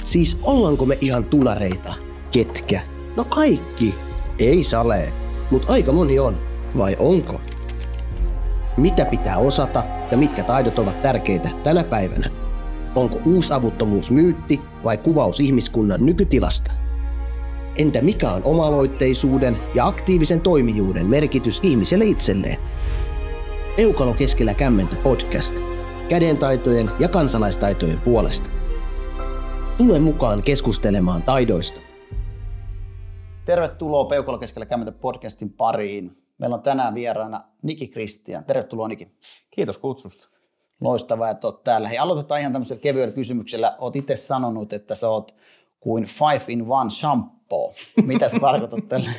Siis ollaanko me ihan tunareita? Ketkä? No kaikki. Ei salee. Mut aika moni on. Vai onko? Mitä pitää osata ja mitkä taidot ovat tärkeitä tänä päivänä? Onko uusavuttomuus myytti vai kuvaus ihmiskunnan nykytilasta? Entä mikä on oma-aloitteisuuden ja aktiivisen toimijuuden merkitys ihmiselle itselleen? Peukalo keskellä kämmentä podcast. Kädentaitojen ja kansalaistaitojen puolesta. Tule mukaan keskustelemaan taidoista. Tervetuloa Peukalo keskellä kämmentä podcastin pariin. Meillä on tänään vieraana Niki Kristian. Tervetuloa Niki. Kiitos kutsusta. Loistavaa, että olet täällä. Hei, aloitetaan ihan tämmöisellä kevyellä kysymyksellä. Olet itse sanonut, että sä oot kuin 5-in-1 shampoo. Mitä sä tarkoitat tällä?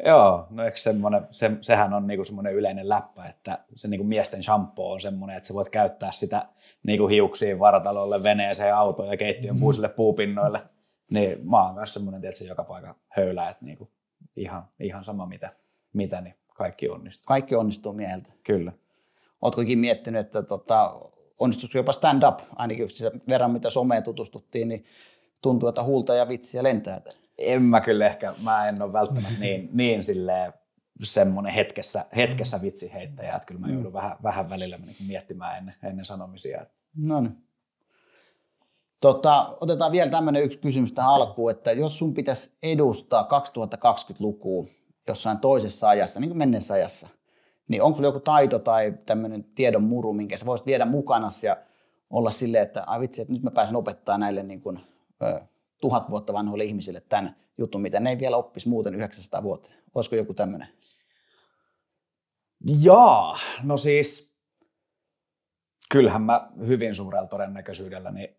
Joo, no eikö sehän on niinku semmoinen yleinen läppä, että se niinku miesten shampoo on semmoinen, että sä voit käyttää sitä niinku hiuksiin, vartalolle, veneeseen, autoon ja keittiön puisille puupinnoille. Niin mä oon myös semmoinen, että se joka paikka höylää, että niinku ihan sama mitä, niin kaikki onnistuu. Kaikki onnistuu mieheltä. Kyllä. Ootko ikinä miettinyt, että onnistuisiko jopa stand-up, ainakin sen verran mitä someen tutustuttiin, niin tuntuu, että huulta ja vitsiä lentää. En mä kyllä ehkä, mä en ole välttämättä niin silleen semmoinen hetkessä vitsiheittäjä, että kyllä mä joudun vähän välillä miettimään ennen sanomisia. No niin. Otetaan vielä tämmöinen yksi kysymys tähän alkuun, että jos sun pitäisi edustaa 2020-lukua jossain toisessa ajassa, niin kuin menneessä ajassa, niin onko sulla joku taito tai tämmöinen tiedon muru, minkä sä voisit viedä mukanasi ja olla silleen, että ai vitsi, että nyt mä pääsen opettaa näille niin kuin 1000 vuotta vanhoille ihmisille tämän jutun, mitä ne ei vielä oppisi muuten 900 vuotta. Olisiko joku tämmöinen? Jaa, no siis kyllähän mä hyvin suurella todennäköisyydellä niin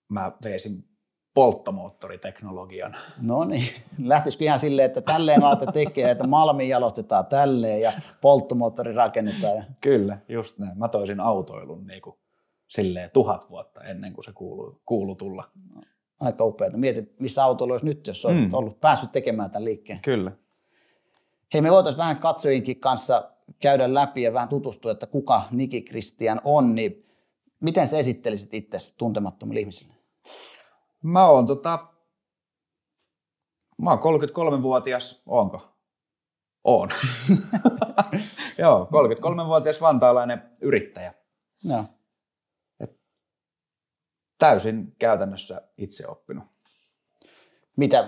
mä veisin polttomoottoriteknologian. No niin, lähtisikö ihan silleen, että tälleen alatte tekee, että malmi jalostetaan tälleen ja polttomoottori rakennetaan? Ja... Kyllä, just näin. Mä toisin autoilun niin kuin silleen 1000 vuotta ennen kuin se kuulu tulla. No, aika upeata. Mieti, missä autoilu olisi nyt, jos olisit ollut päässyt tekemään tämän liikkeen. Kyllä. Hei, me voitaisiin vähän katsojinkin kanssa käydä läpi ja vähän tutustua, että kuka Niki Kristian on, niin miten sä esittelisit itsesi tuntemattomille ihmisille? Mä oon 33-vuotias, onko? Oon. Joo, 33-vuotias vantaalainen yrittäjä. Joo. Täysin käytännössä itse oppinut.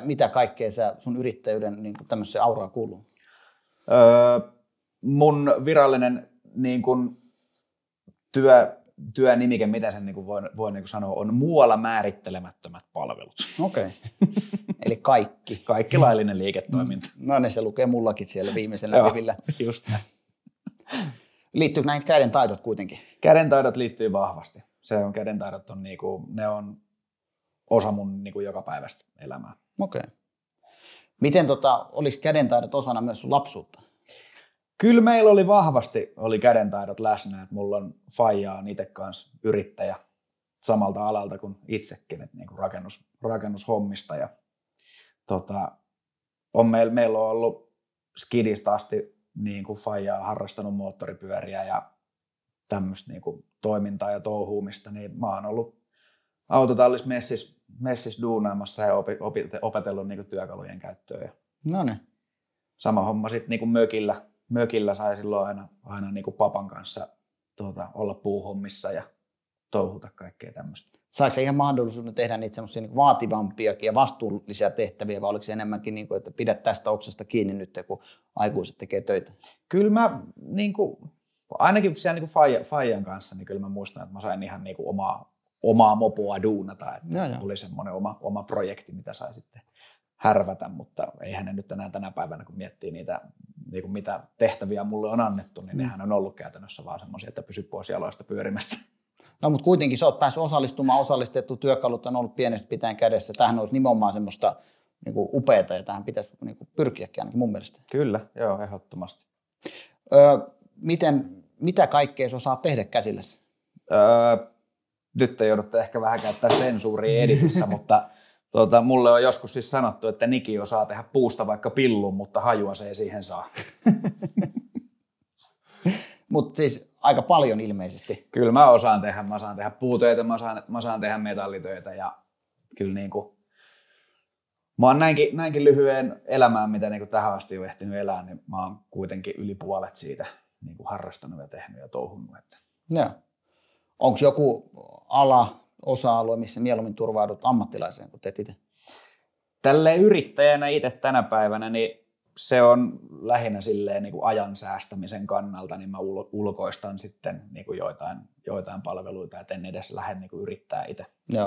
Mitä kaikkea sun yrittäjyyden niin tämmöiseen auraan kuuluu? Mun virallinen niin kuin, työnimike, mitä sen niin voi niin sanoa, on muualla määrittelemättömät palvelut. Okei. Eli kaikki. Kaikki laillinen liiketoiminta. No niin, se lukee mullakin siellä viimeisellä rivillä. Just näin. Liittyykö näihin kädentaidot kuitenkin? Kädentaidot liittyy vahvasti. Kädentaidot on, niinku, ne on osa mun niinku, jokapäiväistä elämää. Okei. Miten olisi kädentaidot osana myös sun lapsuutta? Kyllä meillä oli vahvasti kädentaidot läsnä, että mulla on faijaa itse kanssa yrittäjä samalta alalta kuin itsekin, että niinku rakennushommista. Ja, meillä on ollut skidistä asti niinku faijaa harrastanut moottoripyöriä ja tämmöistä niinku toimintaa ja touhuumista, niin mä oon ollut autotallis messissä duunaamassa ja opetellut niinku työkalujen käyttöön. No niin. Sama homma sitten niinku mökillä sai silloin aina niinku papan kanssa olla puuhommissa ja touhuta kaikkea tämmöistä. Saiko se ihan mahdollisuuden tehdä niitä semmoisia niin vaativampiakin ja vastuullisia tehtäviä, vai oliko se enemmänkin, niin kuin, että pidät tästä oksasta kiinni nyt, kun aikuiset tekee töitä? Kyllä mä, niin kuin, ainakin siellä niin faijan kanssa, niin kyllä mä muistan, että mä sain ihan niin kuin omaa mopoa duunata, että oli semmoinen oma projekti, mitä sai sitten härvätä, mutta eihän ne nyt enää tänä päivänä, kun miettii niitä, niin kuin mitä tehtäviä mulle on annettu, niin nehän on ollut käytännössä vaan semmoisia, että pysy pois jaloista pyörimästä. No, mutta kuitenkin sä oot päässyt osallistumaan, osallistettu, työkalut on ollut pienestä pitäen kädessä. Tämähän olisi nimenomaan semmoista niin kuin upeata ja tähän pitäisi niin kuin pyrkiäkin ainakin mun mielestä. Kyllä, joo, ehdottomasti. Mitä kaikkea sä osaat tehdä käsilläsi? Nyt te joudutte ehkä vähän käyttää sensuuria editissä, mutta mulle on joskus siis sanottu, että Niki osaa tehdä puusta vaikka pillun, mutta hajua se ei siihen saa. Mutta siis aika paljon ilmeisesti. Kyllä mä osaan tehdä puutöitä, mä saan tehdä metallitöitä ja kyllä niinku, mä oon näinkin lyhyen elämään, mitä niinku tähän asti on ehtinyt elää, niin mä oon kuitenkin yli puolet siitä niinku harrastanut ja tehnyt ja touhunnut. Joo. Onko joku osa-alue, missä mieluummin turvaudut ammattilaiseen, kun teet itse? Tälleen yrittäjänä itse tänä päivänä, niin se on lähinnä silleen niin kuin ajan säästämisen kannalta, niin mä ulkoistan sitten niin kuin joitain palveluita, et en edes lähde niin kuin yrittää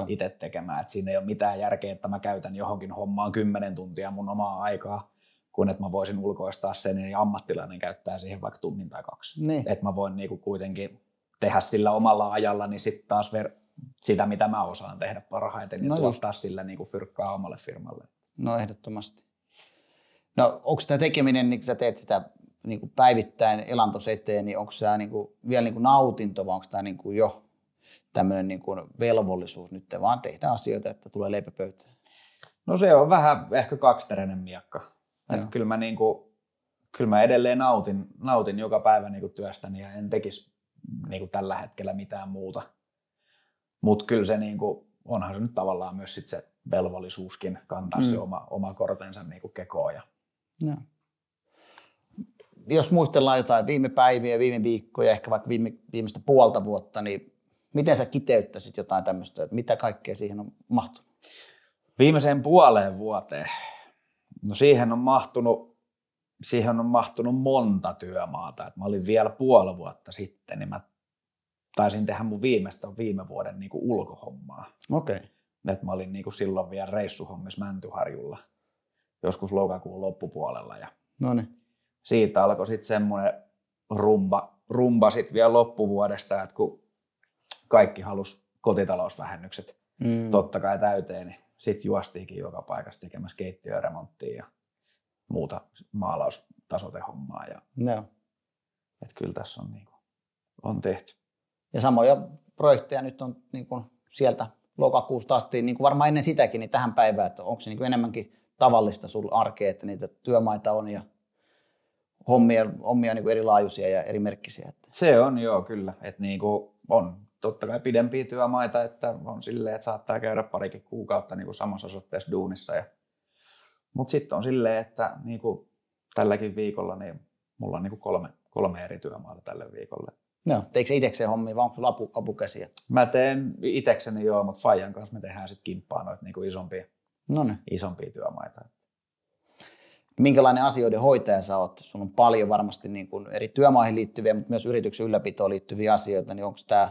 itse tekemään. Et siinä ei ole mitään järkeä, että mä käytän johonkin hommaan 10 tuntia mun omaa aikaa, kun että mä voisin ulkoistaa sen, niin ammattilainen käyttää siihen vaikka tunnin tai 2. Niin. Että mä voin niin kuin kuitenkin tehdä sillä omalla ajalla, niin sitten taas sitä, mitä mä osaan tehdä parhaiten, niin tuottaa sillä niin kuin fyrkkaa omalle firmalle. No ehdottomasti. No onko tämä tekeminen, niin kun sä teet sitä niin kuin päivittäin elantos eteen, niin onko se niin kuin vielä niin kuin nautinto vai onko tämä niin kuin jo tämmöinen niin kuin velvollisuus nyt vaan tehdä asioita, että tulee leipä pöytään? No se on vähän ehkä kaksiteräinen miekka. Kyllä mä edelleen nautin joka päivä niin kuin työstäni ja en tekisi niin kuin tällä hetkellä mitään muuta. Mutta kyllä se niin kuin, onhan se nyt tavallaan myös sit se velvollisuuskin kantaa se oma kortensa niin kuin kekoon. No. Jos muistellaan jotain viime päiviä, viime viikkoja, ehkä vaikka viimeistä puolta vuotta, niin miten sä kiteyttäisit jotain tämmöistä, että mitä kaikkea siihen on mahtunut? Viimeiseen puoleen vuoteen? No siihen on mahtunut monta työmaata. Et mä olin vielä puoli vuotta sitten, niin mä taisin tehdä mun viime vuoden niin kuin ulkohommaa. Okei. Että mä olin niin kuin silloin vielä reissuhommissa Mäntyharjulla joskus lokakuun loppupuolella. Ja siitä alkoi sitten semmoinen rumba sitten vielä loppuvuodesta, että kun kaikki halusi kotitalousvähennykset totta kai täyteen, niin sitten juostiinkin joka paikassa tekemässä keittiöremonttia ja muuta maalaustasoitehommaa. Että kyllä tässä on, niin kuin, on tehty. Ja samoja projekteja nyt on niin kuin sieltä lokakuusta asti, niin kuin varmaan ennen sitäkin, niin tähän päivään, että onko se niin kuin enemmänkin tavallista sulla arkea, että niitä työmaita on ja hommia niin kuin erilaajuisia ja eri merkkisiä? Että. Se on joo kyllä, että niin kuin on totta kai pidempiä työmaita, että on silleen, että saattaa käydä parikin kuukautta niin kuin samassa osoitteessa duunissa. Mutta sitten on silleen, että niin kuin tälläkin viikolla niin mulla on niin kuin kolme eri työmaata tälle viikolle. No, teikö sä itsekseen hommia vai onko sulla apukäsiä? Mä teen itsekseni joo, mutta Fajan kanssa me tehdään sitten kimppaa noita niin kuin isompia työmaita. Minkälainen asioiden hoitaja sä oot? Sun on paljon varmasti niin kuin eri työmaihin liittyviä, mutta myös yrityksen ylläpitoon liittyviä asioita, niin onko tämä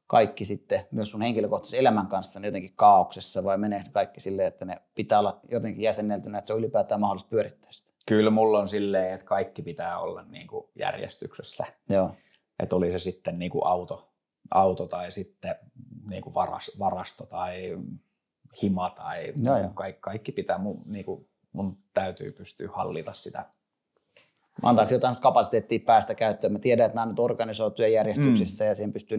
kaikki sitten myös sun henkilökohtaisen elämän kanssa jotenkin kaauksessa vai menee kaikki silleen, että ne pitää olla jotenkin jäsenneltynä, että se on ylipäätään mahdollista pyörittää sitä? Kyllä mulla on silleen, että kaikki pitää olla niin kuin järjestyksessä. Joo. Että oli se sitten niin kuin auto tai sitten niin kuin varasto tai hima tai kaikki pitää mun täytyy pystyä hallita sitä. Antaako jotain kapasiteettia päästä käyttöön? Mä tiedän, että nämä on nyt organisoituja järjestyksessä ja siihen pystyy,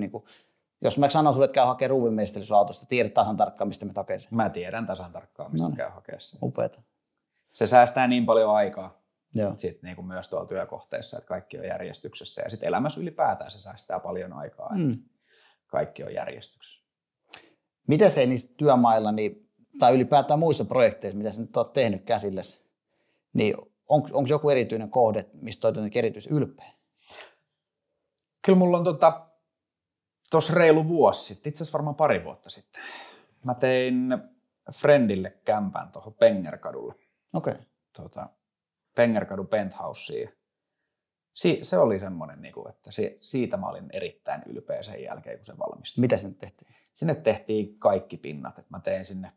jos mä sanon sulle, että käy hakemaan ruuvinmeistely sun autosta, tiedät tasan tarkkaan, mistä me hakee sen. Mä tiedän tasan tarkkaan, mistä käy hakemaan sen. Upeata. Se säästää niin paljon aikaa sitten niin kuin myös tuolla työkohteessa, että kaikki on järjestyksessä. Ja sitten elämässä ylipäätään se säästää paljon aikaa, että kaikki on järjestyksessä. Miten se niissä työmailla, tai ylipäätään muissa projekteissa, mitä sä nyt oot tehnyt käsillesi, niin onko joku erityinen kohde, mistä olet jotenkin erityisen ylpeä? Kyllä mulla on tuossa reilu vuosi sitten, itse asiassa varmaan 2 vuotta sitten. Mä tein Friendille kämpän tuohon Pengerkadulle. Okei. Pengerkadun penthouseen. Se oli semmoinen, että siitä mä olin erittäin ylpeä sen jälkeen, kun se valmistui. Mitä sinne tehtiin? Sinne tehtiin kaikki pinnat. Et mä tein sinne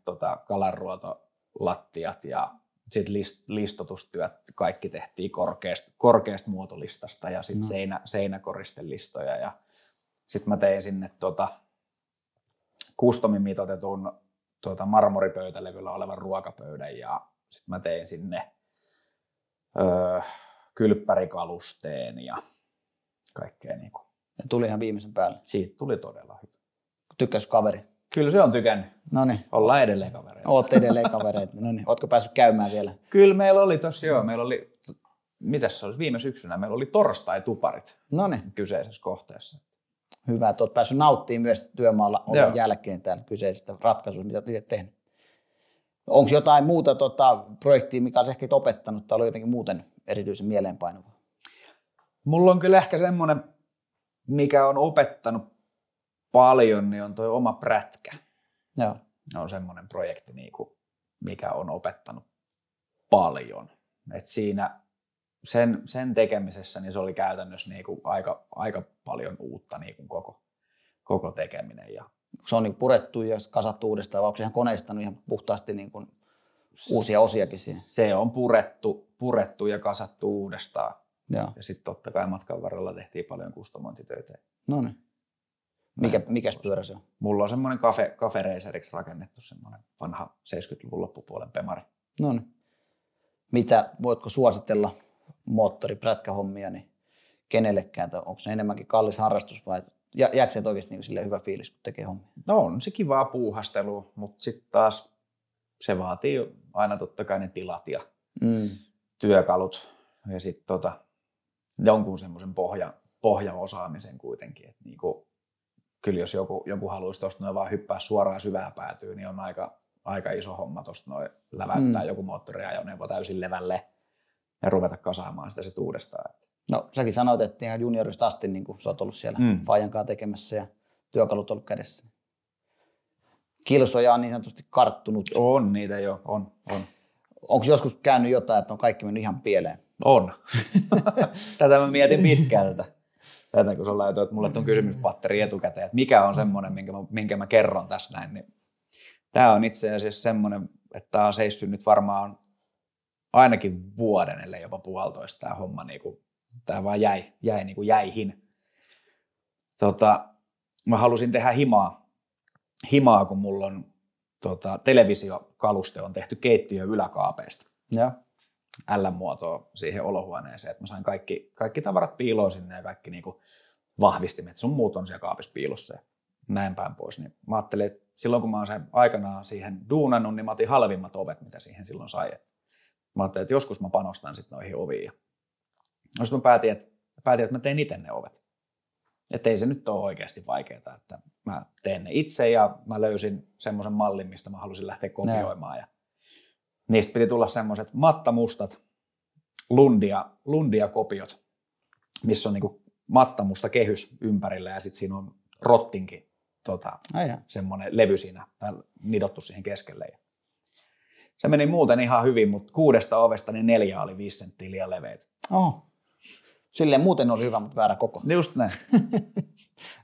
kalanruotolattiat ja sitten listotustyöt. Kaikki tehtiin korkeasta muotolistasta ja sitten seinäkoristelistoja. Ja sitten mä tein sinne customin mitoitetun marmoripöytälevyllä olevan ruokapöydän ja sitten mä tein sinne kylppärikalusteen ja kaikkea niinku. Ja tuli ihan viimeisen päälle. Siitä tuli todella hyvä. Tykkäs kaveri? Kyllä se on tykännyt. Noniin. Ollaan edelleen kavereita. Ootte edelleen kavereita. Noniin. Ootko päässyt käymään vielä? Kyllä meillä oli tossa meillä oli mitäs se olisi viime syksynä, meillä oli torstai-tuparit Noniin. kyseisessä kohteessa. Hyvä, että olet päässyt nauttimaan myös työmaalla olon jälkeen täällä kyseisestä ratkaisusta, mitä olet itse tehnyt. Onko jotain muuta projektia, mikä olisi ehkä opettanut tai ollut jotenkin muuten erityisen mieleenpainuva? Mulla on kyllä ehkä semmoinen, mikä on opettanut paljon, niin on toi oma prätkä. Joo. On semmoinen projekti, mikä on opettanut paljon. Et siinä sen tekemisessä niin se oli käytännössä aika paljon uutta koko tekeminen. Ja se on purettu ja kasattu uudestaan, vai onko se ihan koneistanut ihan puhtaasti uusia osiakin siihen? Se on purettu ja kasattu uudestaan. Ja sitten totta kai matkan varrella tehtiin paljon kustomointitöitä. No niin. Mikäs pyörä se on? Mulla on semmoinen Cafe Raceriksi rakennettu semmoinen vanha 70-luvun loppupuolen Pemari. No niin. Voitko suositella moottoriprätkähommia niin kenellekään? Onko se enemmänkin kallis harrastus vai jääkö se oikeasti hyvä fiilis, kun tekee hommia? No on se kivaa puuhastelua, mutta sitten taas se vaatii aina totta kai ne tilat ja työkalut ja sitten jonkun semmoisen pohjaosaamisen kuitenkin. Et kyllä jos joku haluaisi tuosta noin vaan hyppää suoraan syvään päätyyn, niin on aika iso homma tuosta noin läväyttää joku moottoriajoneuvo täysin levälle ja ruveta kasaamaan sitä sitten uudestaan. No säkin sanoit, että ihan juniorista asti niin sä oot ollut siellä Fajan kanssa tekemässä ja työkalut ollut kädessä. Kilsoja on niin sanotusti karttunut. On niitä jo, on. Onko joskus käynyt jotain, että on kaikki mennyt ihan pieleen? On. Tätä mä mietin pitkältä. Tätä kun sulla laitoit mulle tuon kysymyspatteri etukäteen, että mikä on semmoinen, minkä mä kerron tässä näin. Niin tämä on itse asiassa semmoinen, että tämä on seissyt nyt varmaan ainakin vuoden, ellei jopa 1,5 tämä homma. Tämä vaan jäi jäihin. Mä halusin tehdä himaa, kun mulla on televisiokaluste on tehty keittiön yläkaapeista. Ja. L-muotoa siihen olohuoneeseen, että mä sain kaikki tavarat piiloon sinne ja kaikki vahvistimet, sun muut on siellä kaapissa piilossa ja näin päin pois. Niin mä ajattelin, että silloin kun mä oon sen aikanaan siihen duunannut, niin mä otin halvimmat ovet, mitä siihen silloin sai. Mä ajattelin, että joskus mä panostan sitten noihin oviin. Ja sitten mä päätin, että mä teen itse ne ovet. Että ei se nyt ole oikeasti vaikeaa, että mä teen ne itse ja mä löysin semmoisen mallin, mistä mä halusin lähteä kopioimaan. Ja niistä piti tulla semmoiset mattamustat lundia kopiot, missä on mattamusta kehys ympärillä ja sitten siinä on rottinkin semmoinen levy siinä nidottu siihen keskelle. Ja se meni muuten ihan hyvin, mutta 6 ovesta niin 4 oli 5 senttiä liian leveitä. Silleen muuten oli hyvä, mutta väärä koko. Just näin.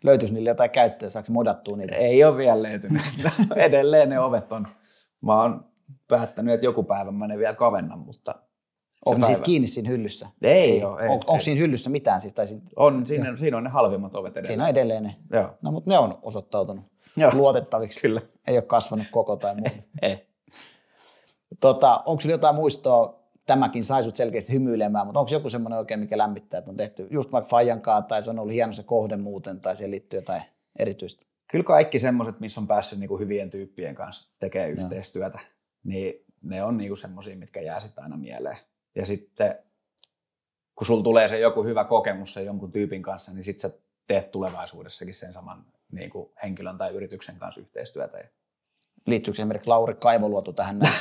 Löytyisi niille jotain käyttöä, saako modattua niitä? Ei ole vielä löytynyt. Edelleen ne ovet on. Mä oon päättänyt, että joku päivä mä ne vielä kavennan, mutta... Onko siis kiinni siinä hyllyssä? Ei ole. Onko siinä hyllyssä mitään? Siinä on ne halvimmat ovet edelleen. Siinä on edelleen ne. Joo. No, mutta ne on osoittautunut luotettaviksi. Kyllä. Ei ole kasvanut koko tai muuta. Ei. Onko sinulla jotain muistoa? Tämäkin sai sut selkeästi hymyilemään, mutta onko joku semmoinen oikein, mikä lämmittää, että on tehty just vaikka Fajankaan tai se on ollut hieno se kohde muuten tai siihen liittyy jotain erityistä? Kyllä kaikki semmoiset, missä on päässyt hyvien tyyppien kanssa tekemään yhteistyötä, niin ne on semmoisia, mitkä jää sitten aina mieleen. Ja sitten kun sulla tulee se joku hyvä kokemus sen jonkun tyypin kanssa, niin sitten sä teet tulevaisuudessakin sen saman henkilön tai yrityksen kanssa yhteistyötä. Liittyykö esimerkiksi Lauri Kaivoluoto tähän näin?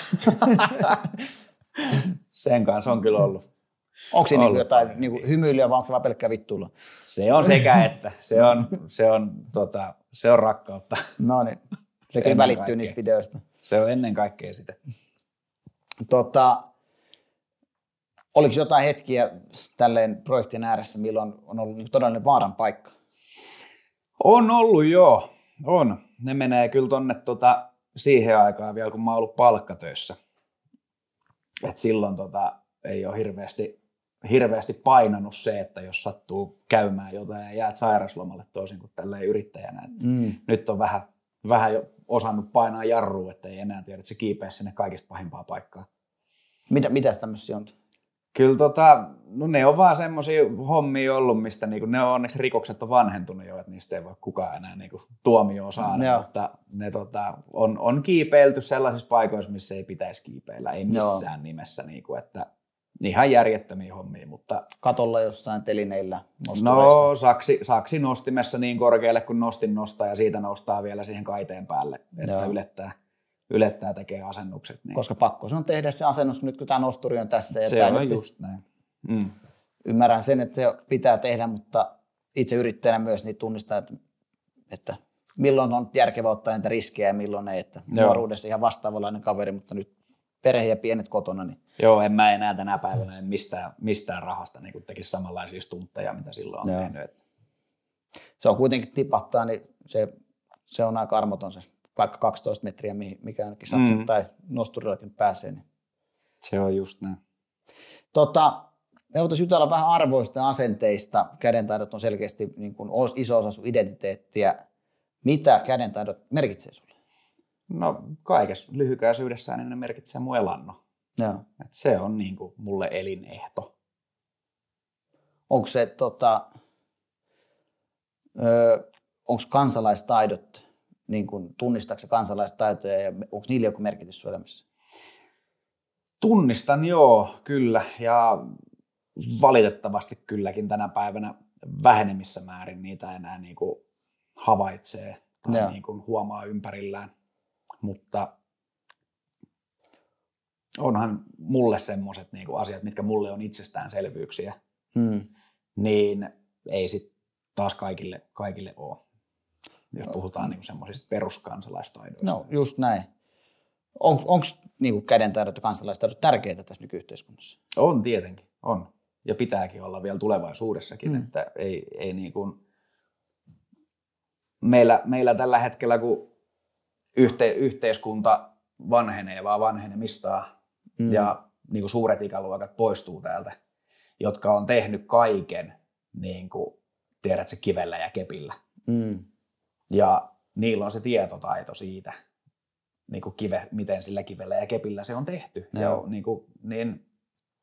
Sen kanssa on kyllä ollut. Onko siinä jotain hymyilyä vai onko se vaan pelkkää vittuilla? Se on sekä että. Se on rakkautta. No niin, se kyllä välittyy niistä videoista. Se on ennen kaikkea sitä. Oliko jotain hetkiä tälleen projektin ääressä, milloin on ollut todellinen vaaran paikka? On ollut joo, on. Ne menee kyllä tonne siihen aikaan vielä, kun mä oon ollut palkkatöissä. Et silloin ei ole hirveästi painanut se, että jos sattuu käymään jotain ja jäät sairaslomalle toisin kuin tälleen yrittäjänä. Nyt on vähän jo osannut painaa jarrua, että ei enää tiedä, että se kiipeä sinne kaikista pahimpaa paikkaa. Mitäs tämmöisiä on? Kyllä no ne on vaan semmoisia hommia ollut, mistä ne on onneksi rikokset on vanhentunut jo, että niistä ei voi kukaan enää tuomioon saada, mutta ne on kiipeilty sellaisissa paikoissa, missä ei pitäisi kiipeillä, ei missään nimessä, että ihan järjettömiä hommia, mutta... Katolla jossain telineillä nostureissa? No saksi nostimessa niin korkealle kuin nostin nostaa ja siitä noustaa vielä siihen kaiteen päälle, että ylettää tekee asennukset. Niin. Koska pakko se on tehdä se asennus nyt kun tämä nosturi on tässä. Ja se on nyt just näin. Ymmärrän sen, että se pitää tehdä, mutta itse yrittäjänä myös niin tunnistaa, että milloin on järkevää ottaa niitä riskejä ja milloin ei. Että nuoruudessa ihan vastaavanlainen kaveri, mutta nyt perhe ja pienet kotona. Niin... Joo, en mä enää tänä päivänä mistään rahasta niin kun tekisi samanlaisia stuntteja, mitä silloin on tehnyt. Se on kuitenkin tipahtaa, niin se on aika armoton se, vaikka 12 metriä, mikä ainakin saksen tai nosturillakin pääsee. Niin. Se on just näin. Me voitaisiin jutella vähän arvoista ja asenteista. Kädentaidot on selkeästi niin kuin iso osa sun identiteettiä. Mitä kädentaidot merkitsee sulle? No kaikessa lyhykäisyydessään niin ne merkitsee mun elannon. Et se on niin kuin mulle elinehto. Onko se onko kansalaistaidot, niin kuin, tunnistaako kansalaistaitoja ja onko niillä joku merkitys sun elämässä? Tunnistan kyllä ja valitettavasti kylläkin tänä päivänä vähenemissä määrin niitä enää niin kuin havaitsee tai niin kuin huomaa ympärillään. Mutta onhan mulle semmoiset niin kuin asiat, mitkä mulle on itsestäänselvyyksiä, niin ei sit taas kaikille ole, jos puhutaan niin kuin semmoisista peruskansalaistaidoista. No just näin. Onko niin kädentaidot ja kansalaistaidot tärkeitä tässä nykyyhteiskunnassa? On tietenkin, on. Ja pitääkin olla vielä tulevaisuudessakin, että ei niin kuin meillä tällä hetkellä, kun yhteiskunta vanhenee vaan vanhenemistaan ja niin kuin suuret ikäluokat poistuu täältä, jotka on tehnyt kaiken, niin kuin tiedätkö, kivellä ja kepillä. Ja niillä on se tietotaito siitä, niin kuin miten sillä kivellä ja kepillä se on tehty. Ja niin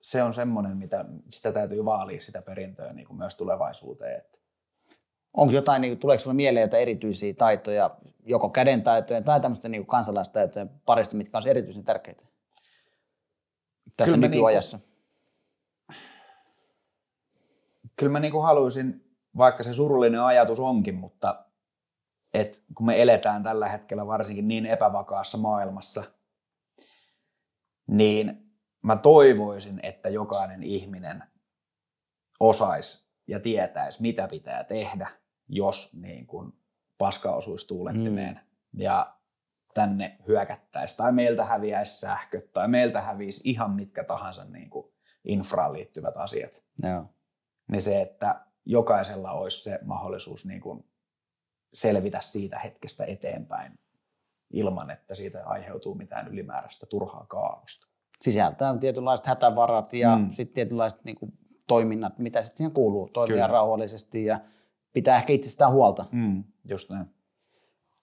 se on semmoinen, mitä sitä täytyy vaalia sitä perintöä niin kuin myös tulevaisuuteen. Että. Onko jotain, niin tuleeko sinulle mieleen jotain erityisiä taitoja, joko kädentaitojen tai tämmöisten niin kansalaistaitojen parista, mitkä on erityisen tärkeitä tässä nykyajassa? Kyllä mä niin kuin haluaisin, vaikka se surullinen ajatus onkin, mutta et kun me eletään tällä hetkellä varsinkin niin epävakaassa maailmassa, niin mä toivoisin, että jokainen ihminen osaisi ja tietäisi, mitä pitää tehdä, jos niin kun paska osuisi tuulettimeen ja tänne hyökättäisiin tai meiltä häviäisi sähköt tai meiltä hävisi ihan mitkä tahansa niin kuin infraan liittyvät asiat. Niin se, että jokaisella olisi se mahdollisuus niin kuin selvitä siitä hetkestä eteenpäin ilman, että siitä aiheutuu mitään ylimääräistä turhaa kaaosta. Sisältää tietynlaiset hätävarat ja sitten tietynlaiset niin kuin toiminnat, mitä sitten siihen kuuluu. Toimia rauhallisesti ja pitää ehkä itsestään huolta. Just näin.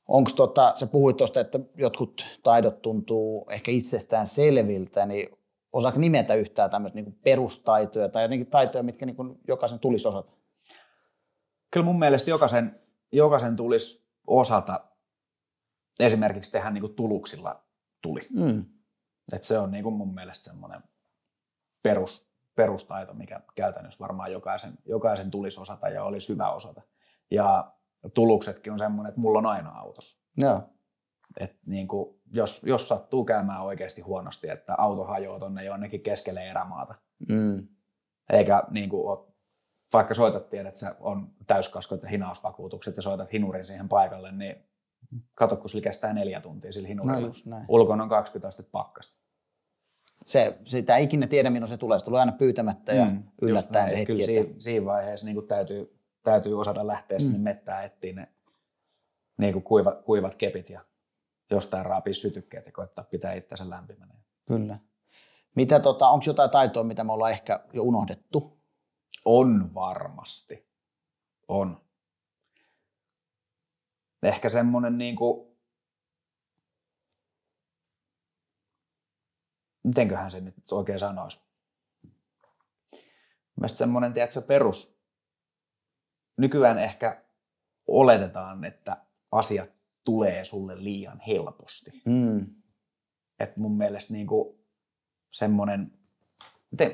Onko sä puhuit tuosta, että jotkut taidot tuntuu ehkä itsestään selviltä, niin osaako nimetä yhtään tämmöistä niin kuin perustaitoja tai jotenkin taitoja, mitkä niin kuin jokaisen tulisi osata? Kyllä mun mielestä jokaisen tulisi osata esimerkiksi tehdä niin kuin tuluksilla tuli. Et se on niin kuin mun mielestä semmoinen perustaito, mikä käytännössä varmaan jokaisen tulisi osata ja olisi hyvä osata. Ja tuluksetkin on semmoinen, että mulla on aina autossa. Et niin kuin, jos sattuu käymään oikeasti huonosti, että auto hajoaa tonne jonnekin keskelle erämaata, eikä niin kuin vaikka soitat, tiedät, että se on täyskaskot ja hinausvakuutukset ja soitat hinurin siihen paikalle, niin kato, kun sillä kestää 4 tuntia sillä hinurilla. Ulkona on 20 astetta pakkasta. Sitä ei ikinä tiedä, milloin se tulee. Se tulee aina pyytämättä ja yllättäen se hetki. Kyllä siinä vaiheessa niin täytyy osata lähteä sinne mettään etsiä ne niin kuin kuivat kepit ja jostain raapii sytykkeet ja koittaa pitää itsensä lämpimänä. Kyllä. Onko jotain taitoa, mitä me ollaan ehkä jo unohdettu? On varmasti. On. Ehkä semmoinen niinku, mitenköhän se nyt oikein sanoisi? Mielestäni semmoinen, tiedätkö, perus. Nykyään ehkä oletetaan, että asiat tulee sulle liian helposti. Et mun mielestä niinku semmoinen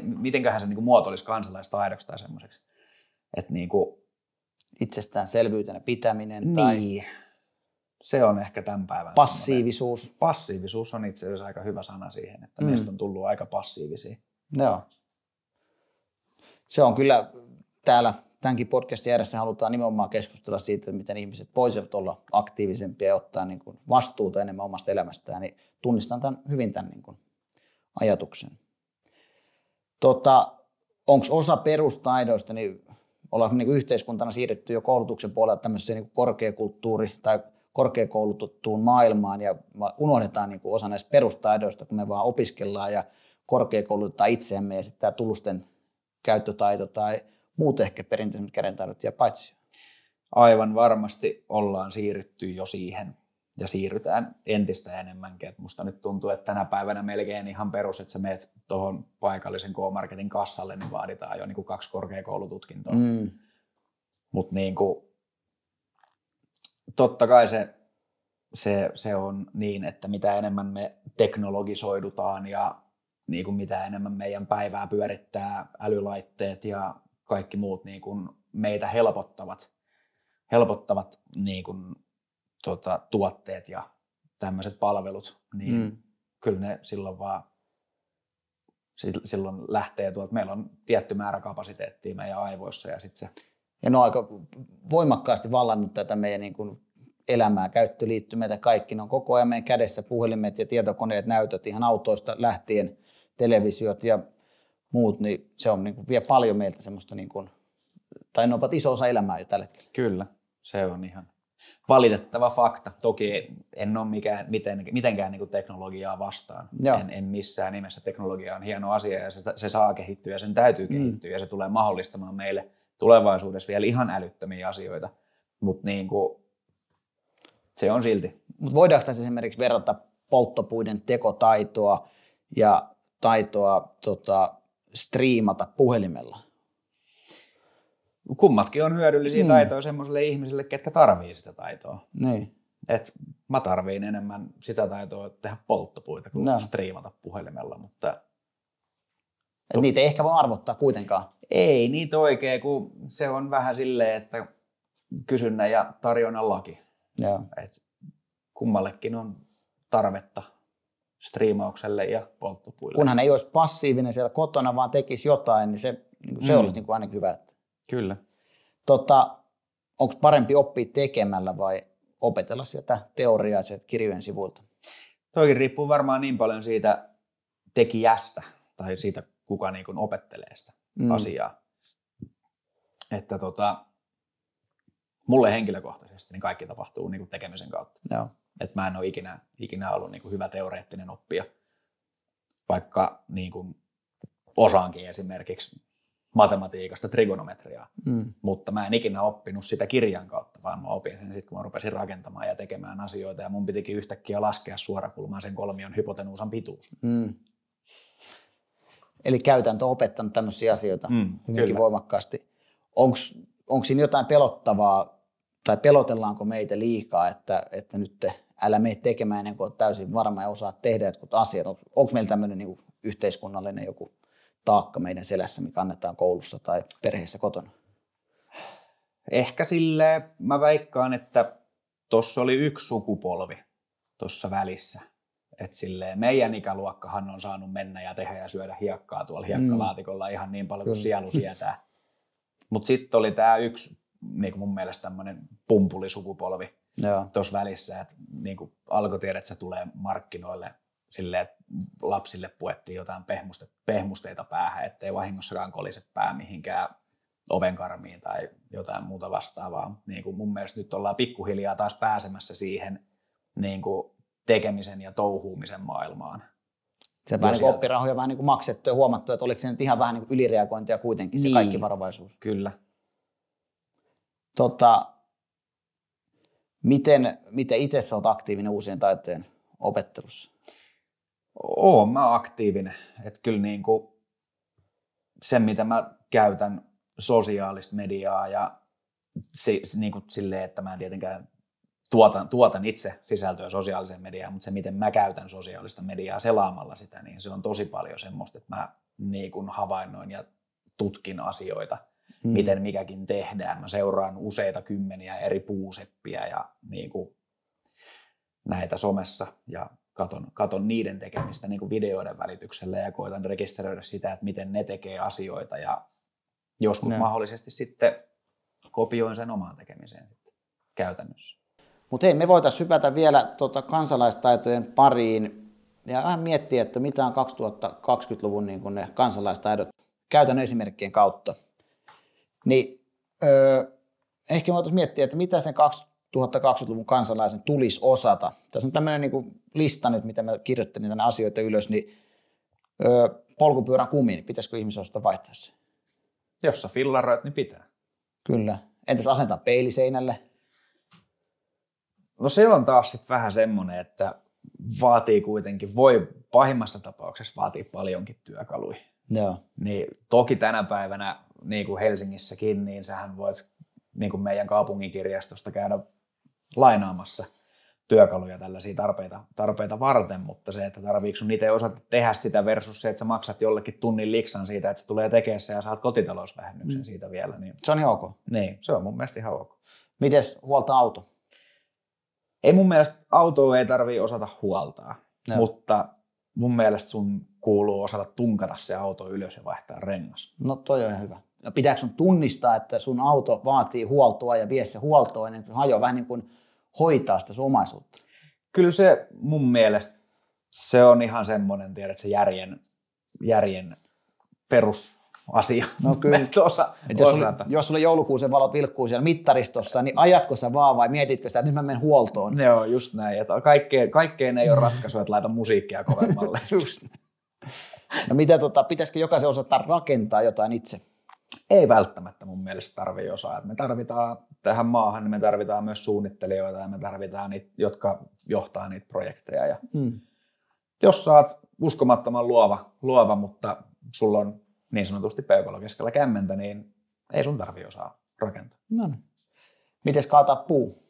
mitenköhän se niin kuin muotoilisi kansalaistaidoksi tai semmoiseksi, että niin kuin itsestäänselvyytenä pitäminen niin, tai se on ehkä tämän päivän passiivisuus. Passiivisuus on itse asiassa aika hyvä sana siihen, että meistä on tullut aika passiivisia. Joo. Se on kyllä täällä tämänkin podcastin ääressä halutaan nimenomaan keskustella siitä, että miten ihmiset voisivat olla aktiivisempia ja ottaa niin kuin vastuuta enemmän omasta elämästään, niin tunnistan hyvin tämän niin kuin ajatuksen. Onko osa perustaidoista, niin ollaanko niin kuin yhteiskuntana siirretty jo koulutuksen puolella tämmöiseen niin kuin korkeakulttuuri- tai korkeakoulutettuun maailmaan ja unohdetaan niin kuin osa näistä perustaidoista, kun me vaan opiskellaan ja korkeakoulutetaan itseämme ja sitten tämä tulusten käyttötaito tai muut ehkä perinteisemmät kädentaidot ja paitsi. Aivan varmasti ollaan siirrytty jo siihen ja siirrytään entistä enemmänkin. Et musta nyt tuntuu, että tänä päivänä melkein ihan perus, että sä meet tuohon paikallisen K-Marketin kassalle, niin vaaditaan jo niin kuin 2 korkeakoulututkintoa. Mutta niin kuin, totta kai se on niin, että mitä enemmän me teknologisoidutaan ja niin kuin mitä enemmän meidän päivää pyörittää älylaitteet ja kaikki muut niin kuin meitä helpottavat niin kuin, tuotteet ja tämmöiset palvelut, niin kyllä ne silloin lähtee tuolta. Meillä on tietty määrä kapasiteettia meidän aivoissa ja sitten se. Ja ne on aika voimakkaasti vallannut tätä meidän niin kuin elämää, käyttöliittymeitä, kaikki. Ne on koko ajan meidän kädessä, puhelimet ja tietokoneet, näytöt, ihan autoista lähtien, televisiot ja muut, niin se on niin kuin, vie paljon meiltä semmoista, niin kuin, tai ne ovat iso osa elämää jo tällä hetkellä. Kyllä, se on ihan valitettava fakta. Toki en ole mitenkään niin kuin teknologiaa vastaan. En missään nimessä. Teknologia on hieno asia ja se saa kehittyä ja sen täytyy kehittyä ja se tulee mahdollistamaan meille tulevaisuudessa vielä ihan älyttömiä asioita. Mutta niin kuin, se on silti. Mut voidaanko tässä esimerkiksi verrata polttopuiden tekotaitoa ja taitoa striimata puhelimella? Kummatkin on hyödyllisiä taitoja semmoiselle ihmiselle, ketkä tarvii sitä taitoa. Niin. Et mä tarviin enemmän sitä taitoa tehdä polttopuita kuin striimata puhelimella, mutta niitä ei ehkä voi arvottaa kuitenkaan. Ei niitä oikein, kun se on vähän silleen, että kysynnän ja tarjonnan laki. Et kummallekin on tarvetta striimaukselle ja polttopuille. Kunhan ei olisi passiivinen siellä kotona, vaan tekisi jotain, niin se olisi niin kuin ainakin hyvä. Kyllä. Onko parempi oppia tekemällä vai opetella sieltä teoriaa sieltä kirjojen sivuilta? Toikin riippuu varmaan niin paljon siitä tekijästä tai siitä, kuka niin kuin opettelee sitä asiaa. Että mulle henkilökohtaisesti niin kaikki tapahtuu niin kuin tekemisen kautta. Joo. Et mä en ole ikinä ollut niin kuin hyvä teoreettinen oppija, vaikka niin kuin osaankin esimerkiksi matematiikasta trigonometriaa, mutta mä en ikinä oppinut sitä kirjan kautta, vaan mä opin sen sitten, kun mä rupesin rakentamaan ja tekemään asioita ja mun pitikin yhtäkkiä laskea suorakulmaisen kolmion hypotenuusan pituus. Eli käytäntö on opettanut tämmöisiä asioita hyvinkin kyllä. voimakkaasti. Onko siinä jotain pelottavaa tai pelotellaanko meitä liikaa, että nyt älä mene tekemään ennen kuin olet täysin varma ja osaat tehdä jotkut asiat? Onko meillä tämmöinen niin kuin yhteiskunnallinen joku taakka meidän selässä, mikä annetaan koulussa tai perheessä kotona? Ehkä silleen mä veikkaan, että tuossa oli yksi sukupolvi tuossa välissä. Että silleen meidän ikäluokkahan on saanut mennä ja tehdä ja syödä hiekkaa tuolla hiekkalaatikolla ihan niin paljon kuin sielu sietää. Mutta sitten oli tämä yksi niin mun mielestä tämmöinen pumpulisukupolvi tuossa välissä, että niin alkutiedät tulee markkinoille silleen, että lapsille puettiin jotain pehmusteita päähän, ettei vahingossakaan kolise pää mihinkään ovenkarmiin tai jotain muuta vastaavaa. Niin kuin mun mielestä nyt ollaan pikkuhiljaa taas pääsemässä siihen niin kuin tekemisen ja touhuumisen maailmaan. Se vähän niin oppirahoja vähän niin kuin maksettu ja huomattu, että oliko se nyt ihan vähän niin kuin ylireagointia kuitenkin se kaikki varovaisuus. Kyllä. Miten itse sä oot aktiivinen uusien taitojen opettelussa? Oon mä aktiivinen. Että kyllä niin kuin sen, mitä mä käytän sosiaalista mediaa ja niin kuin silleen, että mä en tietenkään tuotan itse sisältöä sosiaaliseen mediaan, mutta se, miten mä käytän sosiaalista mediaa selaamalla sitä, niin se on tosi paljon semmoista, että mä niin kuin havainnoin ja tutkin asioita, miten mikäkin tehdään. Mä seuraan useita kymmeniä eri puuseppiä ja niin kuin näitä somessa ja katon niiden tekemistä niin kuin videoiden välityksellä ja koitan rekisteröidä sitä, että miten ne tekee asioita ja joskus mahdollisesti sitten kopioin sen omaan tekemiseen käytännössä. Mutta hei, me voitaisiin hypätä vielä kansalaistaitojen pariin ja vähän miettiä, että mitä on 2020-luvun niin kun ne kansalaistaidot käytännön esimerkkien kautta. Niin ehkä me voitaisiin miettiä, että mitä sen 2020-luvun kansalaisen tulisi osata. Tässä on tämmöinen niin lista nyt, mitä mä kirjoittelin tänne asioita ylös, niin polkupyörän kumi, niin pitäisikö ihmisen osata vaihtaa se? Jos sä fillaroit, niin pitää. Kyllä. Entäs asentaa peiliseinälle? No se on taas sitten vähän semmoinen, että vaatii kuitenkin, voi pahimmassa tapauksessa vaatii paljonkin työkaluja. Joo. Niin toki tänä päivänä, niin kuin Helsingissäkin, niin sähän voit niin kuin meidän kaupunginkirjastosta käydä lainaamassa työkaluja tällaisia tarpeita varten, mutta se, että tarviiko sun itse osata tehdä sitä versus se, että sä maksat jollekin tunnin liksan siitä, että se tulee tekemään se ja saat kotitalousvähennyksen siitä vielä. Niin se on ihan ok. Niin, se on mun mielestä ihan ok. Mites huolta auto? Ei mun mielestä autoa ei tarvitse osata huoltaa, mutta mun mielestä sun kuuluu osata tunkata se auto ylös ja vaihtaa rengas. No toi on ihan hyvä. No, pitääkö sun tunnistaa, että sun auto vaatii huoltoa ja vie se huoltoa ennen kuin sun hajoaa vähän niin kuin hoitaa sitä sun omaisuutta? Kyllä se mun mielestä, se on ihan semmoinen, tiedät, se järjen perusasia. No kyllä. Jos sulla joulukuusen valot vilkkuu siellä mittaristossa, niin ajatko sä vaan vai mietitkö sä, että nyt mä menen huoltoon? Joo, just näin. Ja kaikkeen ei ole ratkaisu, että laita musiikkia kovemmalle. Just näin. No pitäisikö jokaisen osata rakentaa jotain itse? Ei välttämättä mun mielestä tarvitse osaa. Me tarvitaan tähän maahan, niin me tarvitaan myös suunnittelijoita ja me tarvitaan niitä, jotka johtaa niitä projekteja. Ja jos sä oot uskomattoman luova, mutta sulla on niin sanotusti peukalo keskellä kämmentä, niin ei sun tarvitse osaa rakentaa. No niin. Mites kaataa puu?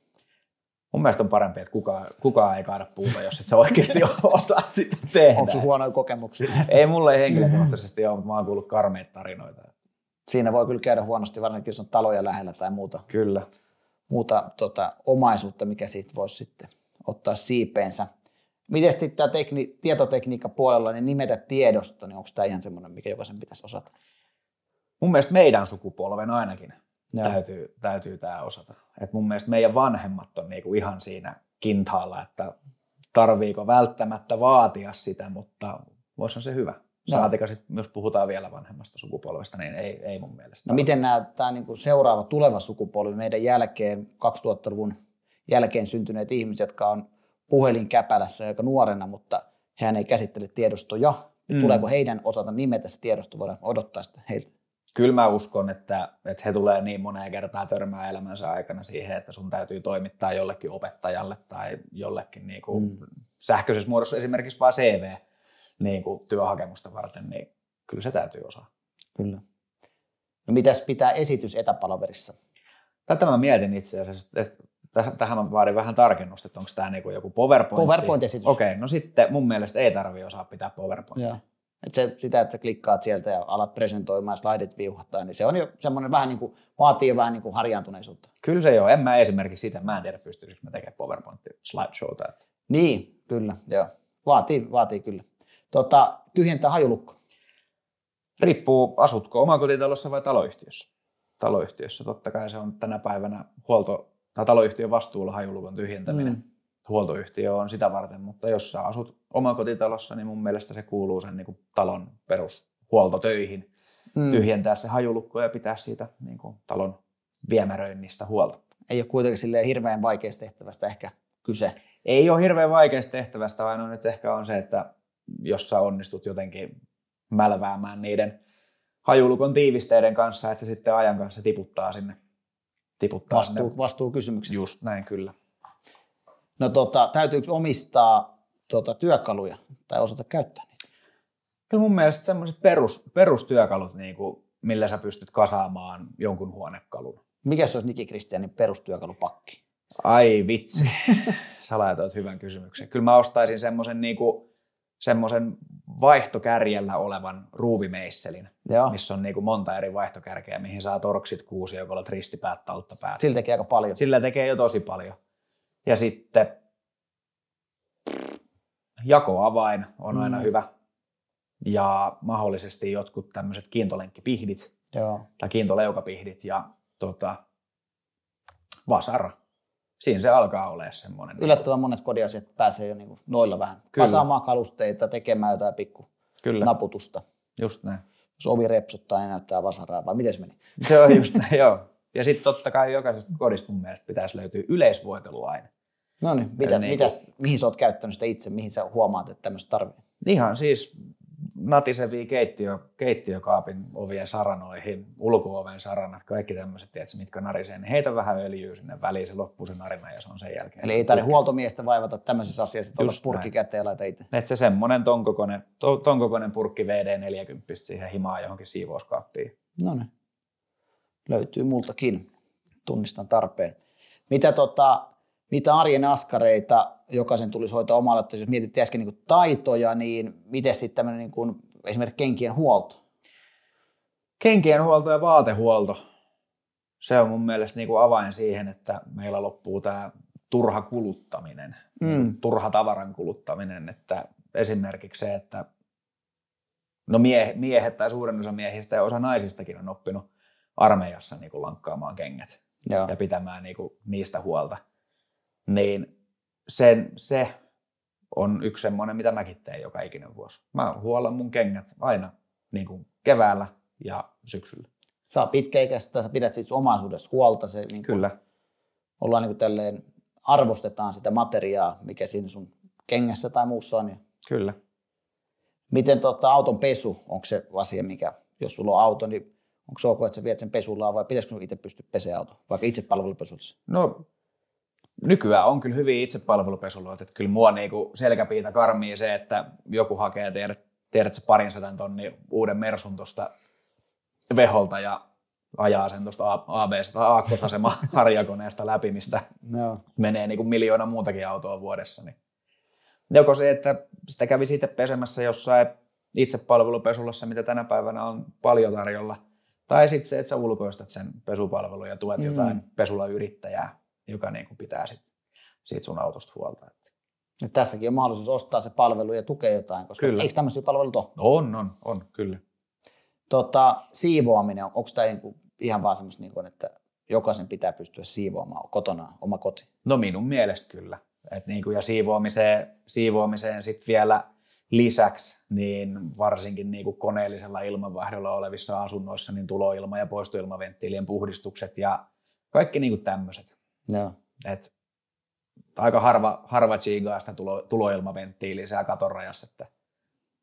Mun mielestä on parempi, että kukaan ei kaada puuta, jos et sä oikeasti osaa sitä tehdä. Onko sun huonoja kokemuksia tästä? Ei mulle henkilökohtaisesti ole, mutta mä oon kuullut karmeita tarinoita. Siinä voi kyllä käydä huonosti, varsinkin jos on taloja lähellä tai muuta. Kyllä. Muuta omaisuutta, mikä siitä voisi sitten ottaa siipeensä. Miten sitten tämä tietotekniikka puolella, niin nimetä tiedosto, niin onko tämä ihan semmoinen, mikä jokaisen pitäisi osata? Mun mielestä meidän sukupolven ainakin täytyy tämä osata. Et mun mielestä meidän vanhemmat on niinku ihan siinä kintaalla, että tarviiko välttämättä vaatia sitä, mutta voisihan se hyvä. Saatika sitten, jos puhutaan vielä vanhemmasta sukupolvesta, niin ei mun mielestä. No miten tämä niinku seuraava tuleva sukupolvi meidän jälkeen, 2000-luvun jälkeen syntyneet ihmiset, jotka on puhelinkäpälässä aika nuorena, mutta hän ei käsittele tiedostoja. Tuleeko heidän osata nimetä se tiedosto, voidaan odottaa sitä heiltä? Kyllä mä uskon, että he tulee niin moneen kertaan törmää elämänsä aikana siihen, että sun täytyy toimittaa jollekin opettajalle tai jollekin niinku sähköisessä muodossa esimerkiksi vaan CV niinku työhakemusta varten, niin kyllä se täytyy osaa. Kyllä. No mitäs pitää esitys etäpalaverissa? Tätä mä mietin itse asiassa, että tähän mä vaadin vähän tarkennusta, että onko tämä niinku joku PowerPoint-esitys. Okei, no sitten mun mielestä ei tarvitse osaa pitää PowerPointia. Joo. Sitä, että sä klikkaat sieltä ja alat presentoimaan, slaidit viuhahtaa, niin se on jo semmoinen vähän niin kuin, vaatii vähän niin kuin harjaantuneisuutta. Kyllä se joo. En mä esimerkiksi sitä, mä en tiedä pystyisikö mä tekemään PowerPoint-slideshowta. Niin, kyllä, joo. Vaatii kyllä. Tyhjentää hajulukko. Riippuu, asutko omakotitalossa vai taloyhtiössä. Taloyhtiössä totta kai se on tänä päivänä taloyhtiön vastuulla hajulukon tyhjentäminen. Huoltoyhtiö on sitä varten, mutta jos sä asut omakotitalossa, niin mun mielestä se kuuluu sen niin kuin talon perushuoltotöihin. Tyhjentää se hajulukko ja pitää siitä niin kuin talon viemäröinnistä huolta. Ei ole kuitenkin silleen hirveän vaikeasta tehtävästä ehkä kyse. Ei ole hirveän vaikeasta tehtävästä, vaan nyt ehkä on se, että jos sä onnistut jotenkin mälväämään niiden hajulukon tiivisteiden kanssa, että se sitten ajan kanssa tiputtaa sinne. Vastuukysymykset. Just näin, kyllä. No täytyykö omistaa työkaluja tai osata käyttää niitä? Kyllä mun mielestä semmoiset perustyökalut, niin kuin, millä sä pystyt kasaamaan jonkun huonekalun. Mikä se olisi Niki Kristianin perustyökalupakki? Ai vitsi, sä laitoit hyvän kysymyksen. Kyllä mä ostaisin semmoisen vaihtokärjellä olevan ruuvimeisselin, missä on monta eri vaihtokärkeä, mihin saa torksit kuusijokolla, ristipäät, talttapäät. Sillä tekee aika paljon. Sillä tekee jo tosi paljon. Ja sitten jakoavain on aina hyvä. Ja mahdollisesti jotkut tämmöiset kiintolenkkipihdit tai kiintoleukapihdit ja vasara. Siinä se alkaa olemaan semmoinen. Yllättävän monet kodiasiat pääsee jo noilla vähän kasaamaan kalusteita, tekemään jotain pikku naputusta. Just näin. Jos ovi repsuttaa, niin näyttää vasaraa, vai miten se meni? Se on just näin, joo. Ja sitten totta kai jokaisesta kodista mun mielestä pitäisi löytyä yleisvoiteluaine. No niin, mihin sä oot käyttänyt sitä itse, mihin sä huomaat, että tämmöistä tarvitsee? Ihan siis natisevia keittiökaapin ovien saranoihin, ulko-oven saranat, kaikki tämmöiset, tiedätkö, mitkä narisee, niin heitä vähän öljyä sinne väliin, se loppuu se narina ja se on sen jälkeen. Eli ei tarvitse huoltomiestä vaivata tämmöisessä asiassa, että olla purkki käteen ja laita itse. Että se semmoinen ton kokoinen purkki VD40 siihen himaan johonkin siivouskaappiin. No niin, löytyy multakin, tunnistan tarpeen. Mitä arjen askareita jokaisen tulisi hoitaa omalla, jos mietittiin äsken taitoja, niin miten sitten tämmöinen esimerkiksi kenkien huolto? Kenkien huolto ja vaatehuolto. Se on mun mielestä avain siihen, että meillä loppuu tämä turha kuluttaminen, turha tavaran kuluttaminen. Että esimerkiksi se, että miehet tai suurin osa miehistä ja osa naisistakin on oppinut armeijassa lankkaamaan kengät ja pitämään niistä huolta. Niin se on yksi semmoinen, mitä mäkin teen joka ikinen vuosi. Mä huollan mun kengät aina keväällä ja syksyllä. Sä oot pitkäikäistä, sä pidät siitä omaisuudessa huolta. Se, Kyllä. Ollaan tälleen, arvostetaan sitä materiaa, mikä siinä sun kengässä tai muussa on. Kyllä. Miten auton pesu, onko se asia, mikä, jos sulla on auto, niin onko se ok, että sä viet sen pesulaan vai pitäisikö sun itse pystyä pesemään auto, vaikka itsepalvelupesullissa? No, nykyään on kyllä hyviä itsepalvelupesuloita, että kyllä mua selkäpiitä karmii se, että joku hakee tiedät se 200 tonnin uuden Mersun tuosta veholta ja ajaa sen tuosta aakkosasema harjakoneesta läpi, mistä menee 1 miljoona muutakin autoa vuodessa. Niin. Joko se, että sitä kävi siitä pesemässä jossain itsepalvelupesulassa, mitä tänä päivänä on paljon tarjolla, tai sitten se, että sä ulkoistat sen pesupalvelun ja tuet jotain pesulayrittäjää, joka pitää siitä sun autosta huolta. Ja tässäkin on mahdollisuus ostaa se palvelu ja tukea jotain, koska kyllä. Eikö tämmöisiä palveluita ole? On, kyllä. Siivoaminen, onko tämä ihan vaan semmoista, että jokaisen pitää pystyä siivoamaan kotona, oma koti? No minun mielestä kyllä. Ja siivoamiseen sitten vielä lisäksi, niin varsinkin koneellisella ilmanvaihdolla olevissa asunnoissa, niin tuloilma- ja poistoilmaventtiilien puhdistukset ja kaikki tämmöiset. Et aika harva tsiigaa sitä tuloilmaventtiiliä siellä katon rajassa, että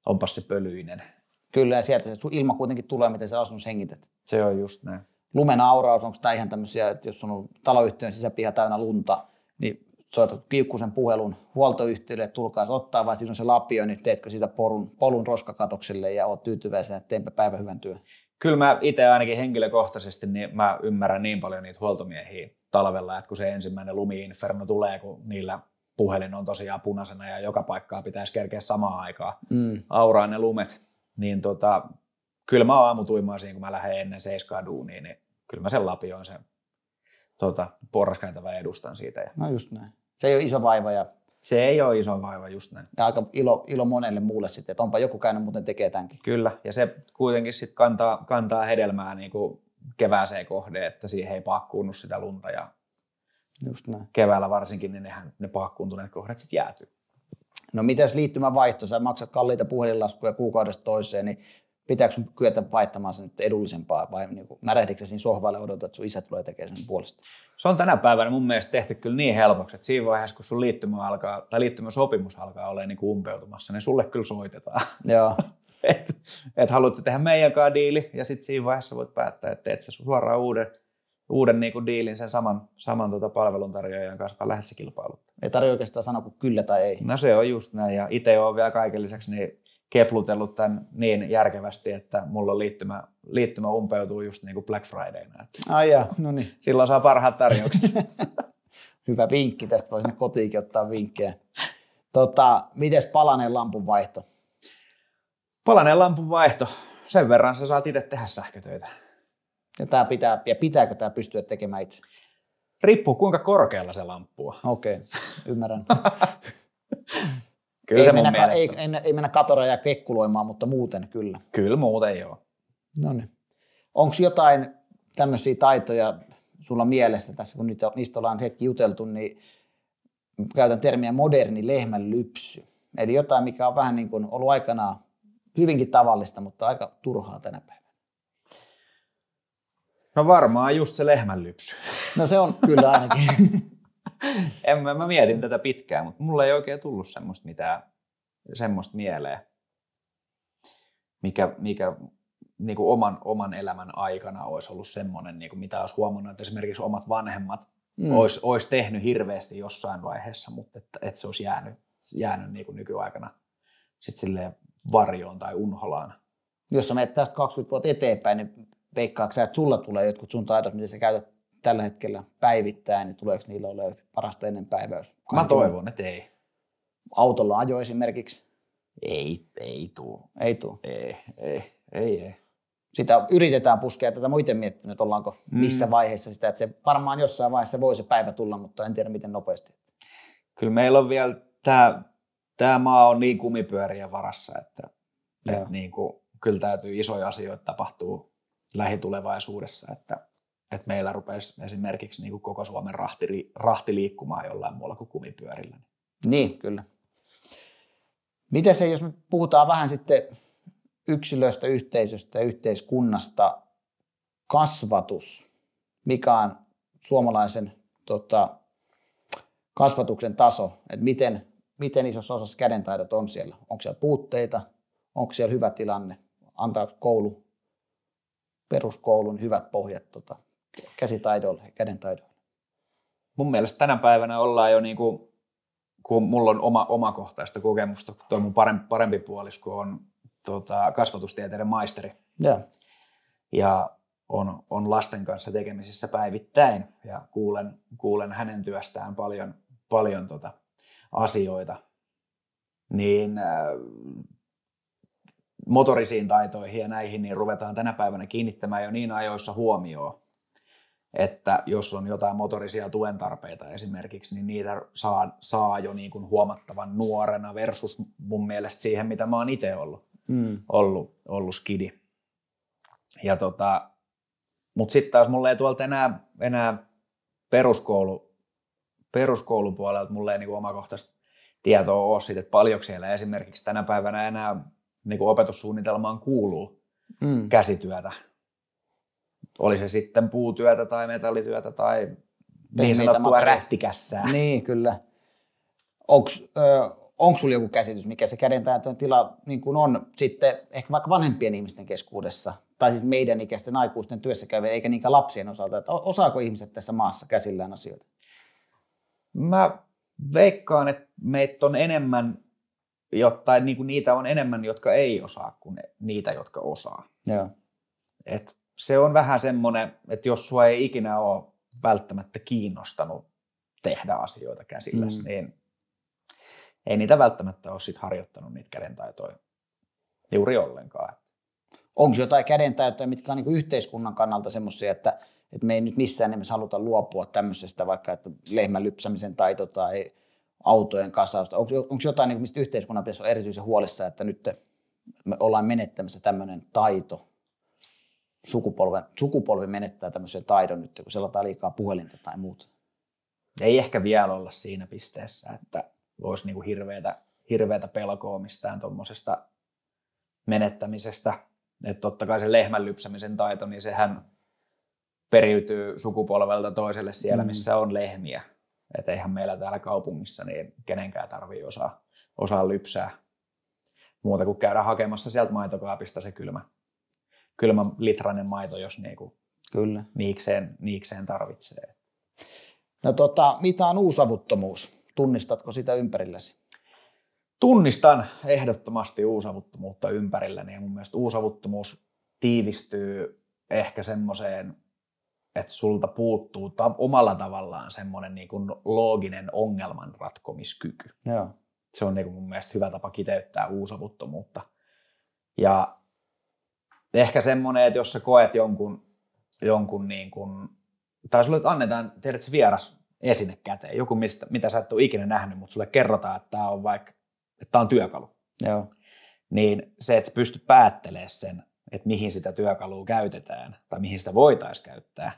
onpas se pölyinen. Kyllä, ja sieltä se ilma kuitenkin tulee, miten sä asunnossa hengität. Se on just näin. Lumen auraus, onko tämä ihan tämmöisiä, että jos on taloyhtiön sisäpiha täynnä lunta, niin soitat kiukkusen puhelun huoltoyhtiölle, että tulkaa se ottaa, vai siinä on se lapio, niin teetkö siitä polun roskakatokselle ja oot tyytyväisenä, että teenpä päivän hyvän työn? Kyllä mä itse ainakin henkilökohtaisesti, niin mä ymmärrän niin paljon niitä huoltomiehiä talvella, että kun se ensimmäinen lumi-inferno tulee, kun niillä puhelin on tosiaan punaisena ja joka paikkaa pitäisi kerkeä samaan aikaan auraa ne lumet, niin kyllä mä oon aamutuimaa siinä, kun mä lähden ennen 7 duuniin, niin kyllä mä sen lapioin sen porraskäytävän edustan siitä. No just näin. Se ei ole iso vaiva. Se ei ole iso vaiva, just näin. Ja aika ilo monelle muulle sitten, että onpa joku käynyt muuten tekee tämänkin. Kyllä, ja se kuitenkin sitten kantaa hedelmää kevääseen kohde, että siihen ei paakkuunnu sitä lunta ja just näin. Keväällä varsinkin, niin ne paakkuuntuneet kohdat sitten jäätyy. No mitäs liittymävaihto? Sä maksat kalliita puhelinlaskuja kuukaudesta toiseen, niin pitääkö sun kyetä vaihtamaan se nyt edullisempaa vai märähdikö siinä sohvalle odotat, että sun isä tulee tekemään sen puolesta? Se on tänä päivänä mun mielestä tehty kyllä niin helpoksi, että siinä vaiheessa, kun sun liittymäsopimus alkaa olemaan umpeutumassa, niin sulle kyllä soitetaan. Joo. et haluatko tehdä meidän kanssa diili, ja sitten siinä vaiheessa voit päättää, että teet sä suoraan uuden diilin sen saman palveluntarjoajan kanssa, vaan lähdet sä kilpailuttamaan. Ei tarvitse oikeastaan sanoa kuin kyllä tai ei. No se on just näin, ja itse olen vielä kaiken lisäksi keplutellut tämän niin järkevästi, että mulla on liittymä umpeutuu just Black Fridayna. Ai jaa, no niin. Silloin saa parhaat tarjoukset. Hyvä vinkki, tästä voi sinne kotiinkin ottaa vinkkejä. Mites palaneen lampun vaihto? Palaneen lampun vaihto. Sen verran sä saat itse tehdä sähkötöitä. Ja pitääkö tämä pystyä tekemään itse? Riippuu kuinka korkealla se lamppu on. Okei, ymmärrän. Kyllä se mun mielestä. Ei mennä katoraa ja kekkuloimaan, mutta muuten kyllä. Kyllä muuten joo. No niin. Onko jotain tämmöisiä taitoja sulla mielessä tässä, kun nyt niistä ollaan hetki juteltu, niin käytän termiä moderni lehmänlypsy. Eli jotain, mikä on vähän niin kuin ollut aikanaan hyvinkin tavallista, mutta aika turhaa tänä päivänä. No varmaan just se lehmänlypsy. No se on kyllä ainakin. Mä mietin tätä pitkään, mutta mulla ei oikein tullut semmoista mieleen, mikä niin kuin oman elämän aikana olisi ollut semmoinen, niin kuin mitä olisi huomannut, että esimerkiksi omat vanhemmat olisi tehnyt hirveästi jossain vaiheessa, mutta että se olisi jäänyt niin kuin nykyaikana sitten silleen varjoon tai unholaan. Jos sä menet tästä 20 vuotta eteenpäin, niin veikkaatko sä, että sulla tulee jotkut sun taidot, mitä sä käytät tällä hetkellä päivittäin, niin tuleeko niillä olemaan parasta ennen päiväys? Mä toivon, että ei. Autolla ajo esimerkiksi? Ei tuu. Ei tuu? Ei. Sitä yritetään puskea, tätä mä oon itse miettinyt, että ollaanko missä vaiheessa sitä, että se varmaan jossain vaiheessa voi se päivä tulla, mutta en tiedä miten nopeasti. Kyllä meillä on vielä, tämä maa on niin kumipyörien varassa, että niin kuin, kyllä täytyy isoja asioita tapahtuu lähitulevaisuudessa, että meillä rupesi esimerkiksi niin kuin koko Suomen rahti liikkumaan jollain muulla kuin kumipyörillä. Niin, kyllä. Miten se, jos me puhutaan vähän sitten yksilöstä, yhteisöstä ja yhteiskunnasta, kasvatus, mikä on suomalaisen kasvatuksen taso, että miten isossa osassa kädentaidot on siellä? Onko siellä puutteita? Onko siellä hyvä tilanne? Antaako peruskoulun hyvät pohjat käsitaidoille ja kädentaidoille? Mun mielestä tänä päivänä ollaan jo, niin kuin, kun mulla on omakohtaista kokemusta, kun tuo mun parempi puolisko on kasvatustieteiden maisteri. Ja on lasten kanssa tekemisissä päivittäin ja kuulen hänen työstään paljon asioita, niin motorisiin taitoihin ja näihin niin ruvetaan tänä päivänä kiinnittämään jo niin ajoissa huomioon, että jos on jotain motorisia tuen tarpeita esimerkiksi, niin niitä saa jo niin kuin huomattavan nuorena versus mun mielestä siihen, mitä mä oon itse ollut skidi. Ja mutta sitten taas mulla ei tuolta enää peruskoulupuolelta mulla ei niinku omakohtaista tietoa ole siitä, että paljonko siellä esimerkiksi tänä päivänä enää niinku opetussuunnitelmaan kuuluu käsityötä. Oli se sitten puutyötä tai metallityötä tai niin sanottua rättikässää. Niin, kyllä. Onko sulla joku käsitys, mikä se kädentaitojen tila niin kuin on sitten ehkä vaikka vanhempien ihmisten keskuudessa tai siis meidän ikäisten aikuisten työssäkäyvien eikä niinkään lapsien osalta, että osaako ihmiset tässä maassa käsillään asioita? Mä veikkaan, että meitä on enemmän, tai niin kuin niitä on enemmän, jotka ei osaa kuin niitä, jotka osaa. Joo. Et se on vähän semmoinen, että jos sua ei ikinä ole välttämättä kiinnostanut tehdä asioita käsilläsi, niin ei niitä välttämättä ole sit harjoittanut niitä kädentaitoja juuri ollenkaan. Onko jotain kädentaitoja, mitkä on niin kuin yhteiskunnan kannalta semmoisia, että me ei nyt missään nimessä haluta luopua tämmöisestä, vaikka että lehmän lypsämisen taito tai autojen kasausta. Onko jotain, niin mistä yhteiskunnan pitäisi olla erityisen huolissa, että nyt me ollaan menettämässä tämmöinen taito, sukupolvi menettää tämmöisen taidon nyt, kun selataan liikaa puhelinta tai muuta? Ei ehkä vielä olla siinä pisteessä, että olisi niin kuin hirveätä pelkoa mistään tuommoisesta menettämisestä. Että totta kai se lehmän lypsämisen taito, niin sehän periytyy sukupolvelta toiselle siellä, missä on lehmiä. Että eihän meillä täällä kaupungissa niin kenenkään tarvitse osaa lypsää muuta kuin käydä hakemassa sieltä maitokaapista se kylmä litrainen maito, jos niinku kyllä niikseen tarvitsee. No mitä on uusavuttomuus? Tunnistatko sitä ympärilläsi? Tunnistan ehdottomasti uusavuttomuutta ympärilläni ja mun mielestä uusavuttomuus tiivistyy ehkä semmoiseen että sulta puuttuu omalla tavallaan semmoinen niin kuin looginen ongelman ratkomiskyky. Joo. Se on niin kuin mun mielestä hyvä tapa kiteyttää uusavuttomuutta. Ja ehkä semmoinen, että jos sä koet jonkun niin kuin, tai sulle annetaan, tiedät se vieras esine käteen, joku mitä sä et ole ikinä nähnyt, mutta sulle kerrotaan, että tämä on vaikka, että tämä on työkalu. Joo. Niin se, että sä pystyt päättelemään sen, että mihin sitä työkalua käytetään tai mihin sitä voitaisiin käyttää,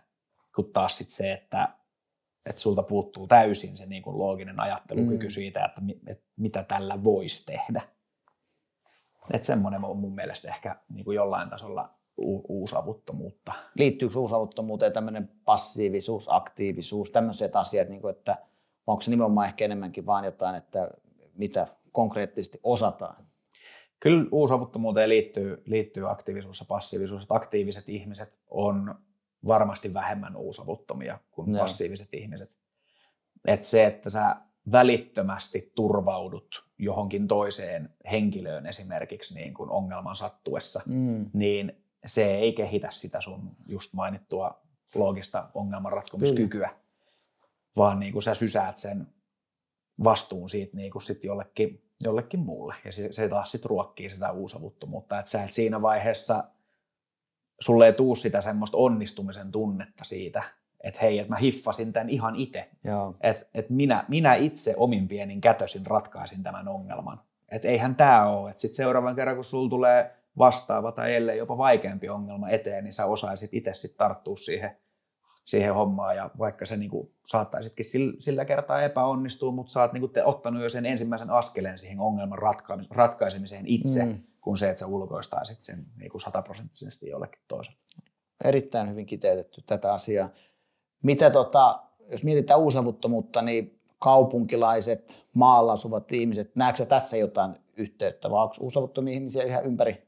kun taas sit se, että sulta puuttuu täysin se niin kuin looginen ajattelukyky siitä, että mitä tällä voisi tehdä. Että semmoinen on mun mielestä ehkä niin kuin jollain tasolla uusavuttomuutta. Liittyykö uusavuttomuuteen tämmöinen passiivisuus, aktiivisuus, tämmöiset asiat, niin kuin, että onko se nimenomaan ehkä enemmänkin vaan jotain, että mitä konkreettisesti osataan? Kyllä uusavuttomuuteen liittyy aktiivisuus ja passiivisuus. Että aktiiviset ihmiset on varmasti vähemmän uusavuttomia kuin passiiviset ihmiset. Että se, että sä välittömästi turvaudut johonkin toiseen henkilöön esimerkiksi niin kuin ongelman sattuessa, niin se ei kehitä sitä sun just mainittua loogista ongelmanratkomiskykyä, vaan niin kuin sä sysäät sen vastuun siitä niin kuin sit jollekin muulle. Ja se taas sit ruokkii sitä uusavuttomuutta, että sä et siinä vaiheessa, sulle ei tuu sitä semmoista onnistumisen tunnetta siitä, että hei, että mä hiffasin tämän ihan itse. Että minä itse omin pienin kätösin ratkaisin tämän ongelman. Että eihän tämä ole. Että sitten seuraavan kerran, kun sulla tulee vastaava tai ellei jopa vaikeampi ongelma eteen, niin sä osaisit itse sitten tarttua siihen hommaan. Ja vaikka se niinku saattaisitkin sillä kertaa epäonnistua, mutta sä oot niinku ottanut jo sen ensimmäisen askeleen siihen ongelman ratkaisemiseen itse, kun se, että sä ulkoistaisit sen niinku 100% jollekin toiselle. Erittäin hyvin kiteytetty tätä asiaa. Mitä jos mietitään uusavuttomuutta, niin kaupunkilaiset, maalla asuvat ihmiset, näetkö sä tässä jotain yhteyttä, vai onko uusavuttomia ihmisiä ihan ympäri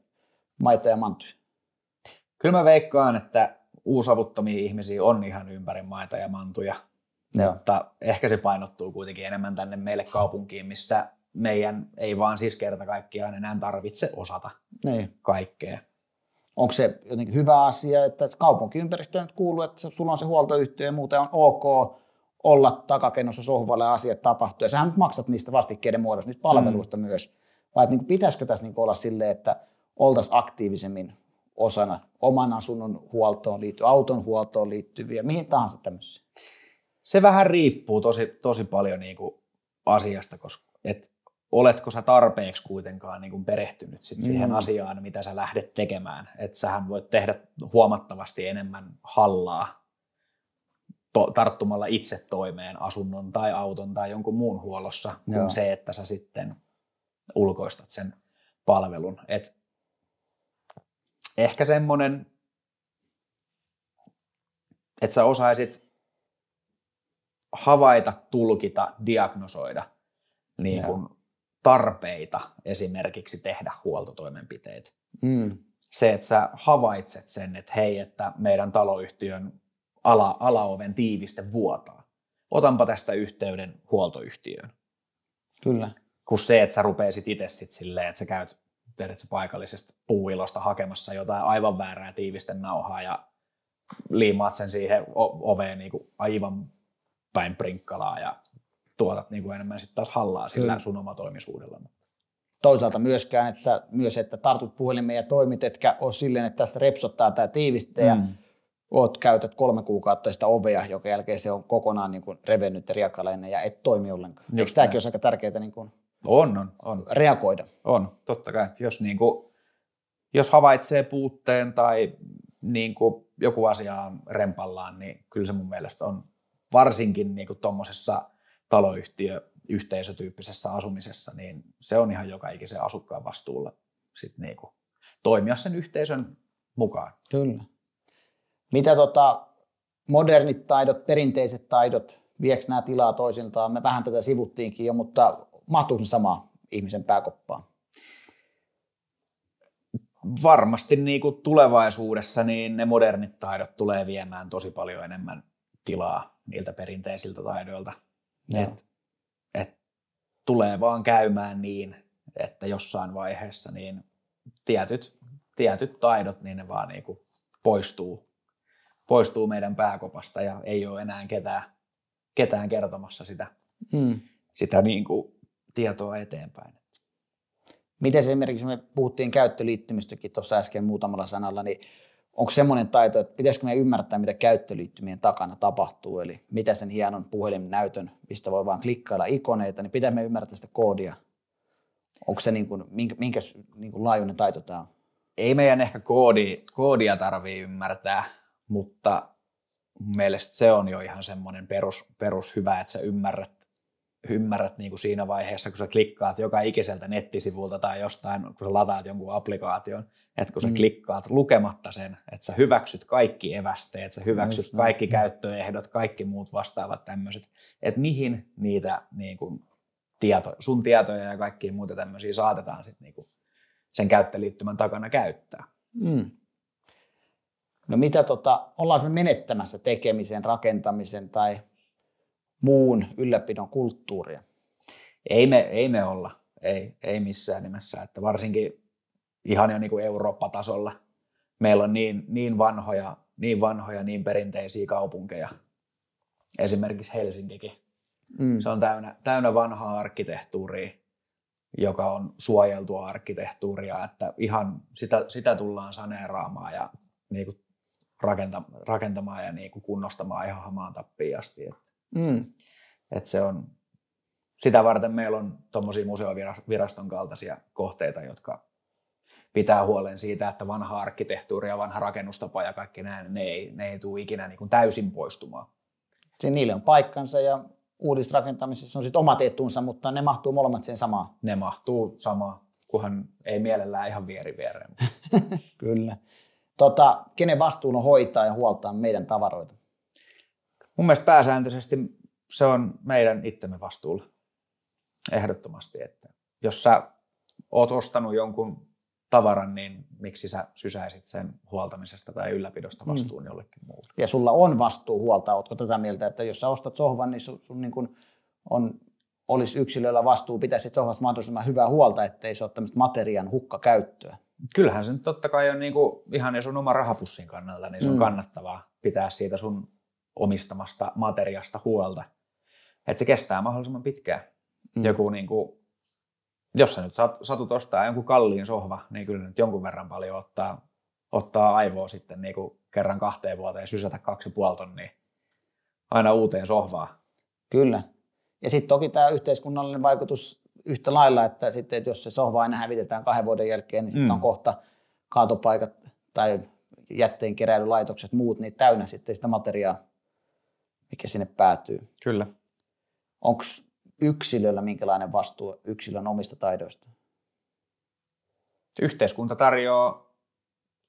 maita ja mantuja? Kyllä mä veikkaan, että uusavuttomia ihmisiä on ihan ympäri maita ja mantuja, mutta ehkä se painottuu kuitenkin enemmän tänne meille kaupunkiin, missä meidän ei vaan siis kerta kaikkiaan enää tarvitse osata kaikkea. Onko se jotenkin hyvä asia, että kaupunkiympäristöön nyt kuuluu, että sulla on se huoltoyhtiö ja muuten on ok olla takakenossa sohvalla ja asiat tapahtuu. Ja sähän nyt maksat niistä vastikkeiden muodossa, niistä palveluista myös. Vai että pitäisikö tässä olla silleen, että oltaisiin aktiivisemmin osana oman asunnon huoltoon liittyviä, auton huoltoon liittyviä, mihin tahansa tämmöisiä? Se vähän riippuu tosi paljon niin kuin asiasta, koska oletko sä tarpeeksi kuitenkaan niin kuin perehtynyt siihen asiaan, mitä sä lähdet tekemään. Että sähän voit tehdä huomattavasti enemmän hallaa tarttumalla itse toimeen asunnon tai auton tai jonkun muun huollossa, kuin se, että sä sitten ulkoistat sen palvelun. Et ehkä semmoinen, että sä osaisit havaita, tulkita, diagnosoida niin kuin tarpeita esimerkiksi tehdä huoltotoimenpiteitä. Se, että sä havaitset sen, että hei, että meidän taloyhtiön alaoven tiiviste vuotaa. Otanpa tästä yhteyden huoltoyhtiöön. Kyllä. Kun se, että sä rupeisit itse sitten silleen, että sä käyt paikallisesta puuilosta hakemassa jotain aivan väärää tiivistenauhaa ja liimaat sen siihen oveen niin kuin aivan päin prinkkalaa ja tuotat niin kuin enemmän sitten taas hallaa sillä sun omatoimisuudella. Toisaalta myöskään, että tartut puhelimeen ja toimit, etkä ole silleen, että tässä repsottaa tämä tiiviste ja käytät 3 kuukautta sitä ovea, jonka jälkeen se on kokonaan niin kuin revennyt ja riakalainen ja et toimi ollenkaan. Eikö tämäkin ole aika tärkeää niin kuin on reagoida? On, totta kai. Jos havaitsee puutteen tai niin kuin joku asia on rempallaan, niin kyllä se mun mielestä on varsinkin niin kuin tuommoisessa taloyhtiö-yhteisötyyppisessä asumisessa, niin se on ihan joka ikisen asukkaan vastuulla sit niin kuin toimia sen yhteisön mukaan. Kyllä. Mitä modernit taidot, perinteiset taidot, viekö nämä tilaa toisiltaan? Me vähän tätä sivuttiinkin jo, mutta mahtuuko ne samaan ihmisen pääkoppaan? Varmasti niin kuin tulevaisuudessa niin ne modernit taidot tulee viemään tosi paljon enemmän tilaa niiltä perinteisiltä taidoilta. Et tulee vaan käymään niin, että jossain vaiheessa niin tietyt taidot, niin ne vaan niin kuin poistuu meidän pääkopasta ja ei ole enää ketään kertomassa sitä niin kuin tietoa eteenpäin. Miten esimerkiksi me puhuttiin käyttöliittymistäkin tuossa äsken muutamalla sanalla, niin onko semmoinen taito, että pitäisikö me ymmärtää, mitä käyttöliittymien takana tapahtuu, eli mitä sen hienon puhelinnäytön, mistä voi vaan klikkailla ikoneita, niin pitää me ymmärtää sitä koodia. Onko se minkä laajuinen taito tämä on? Ei meidän ehkä koodia tarvitse ymmärtää, mutta mun mielestä se on jo ihan semmoinen perus hyvä, että sä ymmärrät niin kuin siinä vaiheessa, kun sä klikkaat joka ikiseltä nettisivulta tai jostain, kun sä lataat jonkun applikaation, että kun sä klikkaat lukematta sen, että sä hyväksyt kaikki evästeet, sä hyväksyt kaikki käyttöehdot, kaikki muut vastaavat tämmöiset, että mihin niitä niin kuin sun tietoja ja kaikkia muuta tämmöisiä saatetaan sitten niin kuin sen käyttöliittymän takana käyttää. No mitä ollaanko me menettämässä tekemisen, rakentamisen tai muun ylläpidon kulttuuria? Ei me olla, ei missään nimessä, että varsinkin ihan jo niin kuin Eurooppa-tasolla meillä on niin vanhoja, niin perinteisiä kaupunkeja, esimerkiksi Helsinkikin. Se on täynnä vanhaa arkkitehtuuria, joka on suojeltua arkkitehtuuria, että ihan sitä tullaan saneeraamaan ja niin kuin rakentamaan ja niin kuin kunnostamaan ihan hamaan tappiin asti. Että se on, sitä varten meillä on tuommoisia museoviraston kaltaisia kohteita, jotka pitää huolen siitä, että vanha arkkitehtuuri ja vanha rakennustapa ja kaikki nämä, ne ei tule ikinä niin kuin täysin poistumaan. Niille on paikkansa ja uudisrakentamisessa on sitten omat etunsa, mutta ne mahtuu molemmat sen samaan. Ne mahtuu samaan, kunhan ei mielellään ihan viereen. Kyllä. Kenen vastuulla on hoitaa ja huoltaa meidän tavaroita? Mun mielestä pääsääntöisesti se on meidän itsemme vastuulla. Ehdottomasti, että jos sä oot ostanut jonkun tavaran, niin miksi sä sysäisit sen huoltamisesta tai ylläpidosta vastuun jollekin muulle? Ja sulla on vastuu huoltaa. Ootko tätä mieltä, että jos sä ostat sohvan, niin sun niin kun olisi yksilöllä vastuu pitää sit sohvasta mahdollisimman hyvää huolta, ettei se ole tämmöistä materiaan hukkakäyttöä? Kyllähän se nyt totta kai on niinku ihan sun oman rahapussin kannalta, niin se on kannattavaa pitää siitä sun omistamasta materiasta huolta. Että se kestää mahdollisimman pitkään. Joku niinku, jos sä nyt satut ostaa jonkun kalliin sohva, niin kyllä nyt jonkun verran paljon ottaa aivoa sitten niinku kerran 2 vuoteen sysätä 2,5 tonnia aina uuteen sohvaan. Kyllä. Ja sitten toki tämä yhteiskunnallinen vaikutus yhtä lailla, että sitten että jos se sohva aina hävitetään 2 vuoden jälkeen, niin sitten on kohta kaatopaikat tai jätteenkeräilylaitokset, muut, niin täynnä sitten sitä materiaa, mikä sinne päätyy. Kyllä. Onko yksilöllä minkälainen vastuu yksilön omista taidoista? Yhteiskunta tarjoaa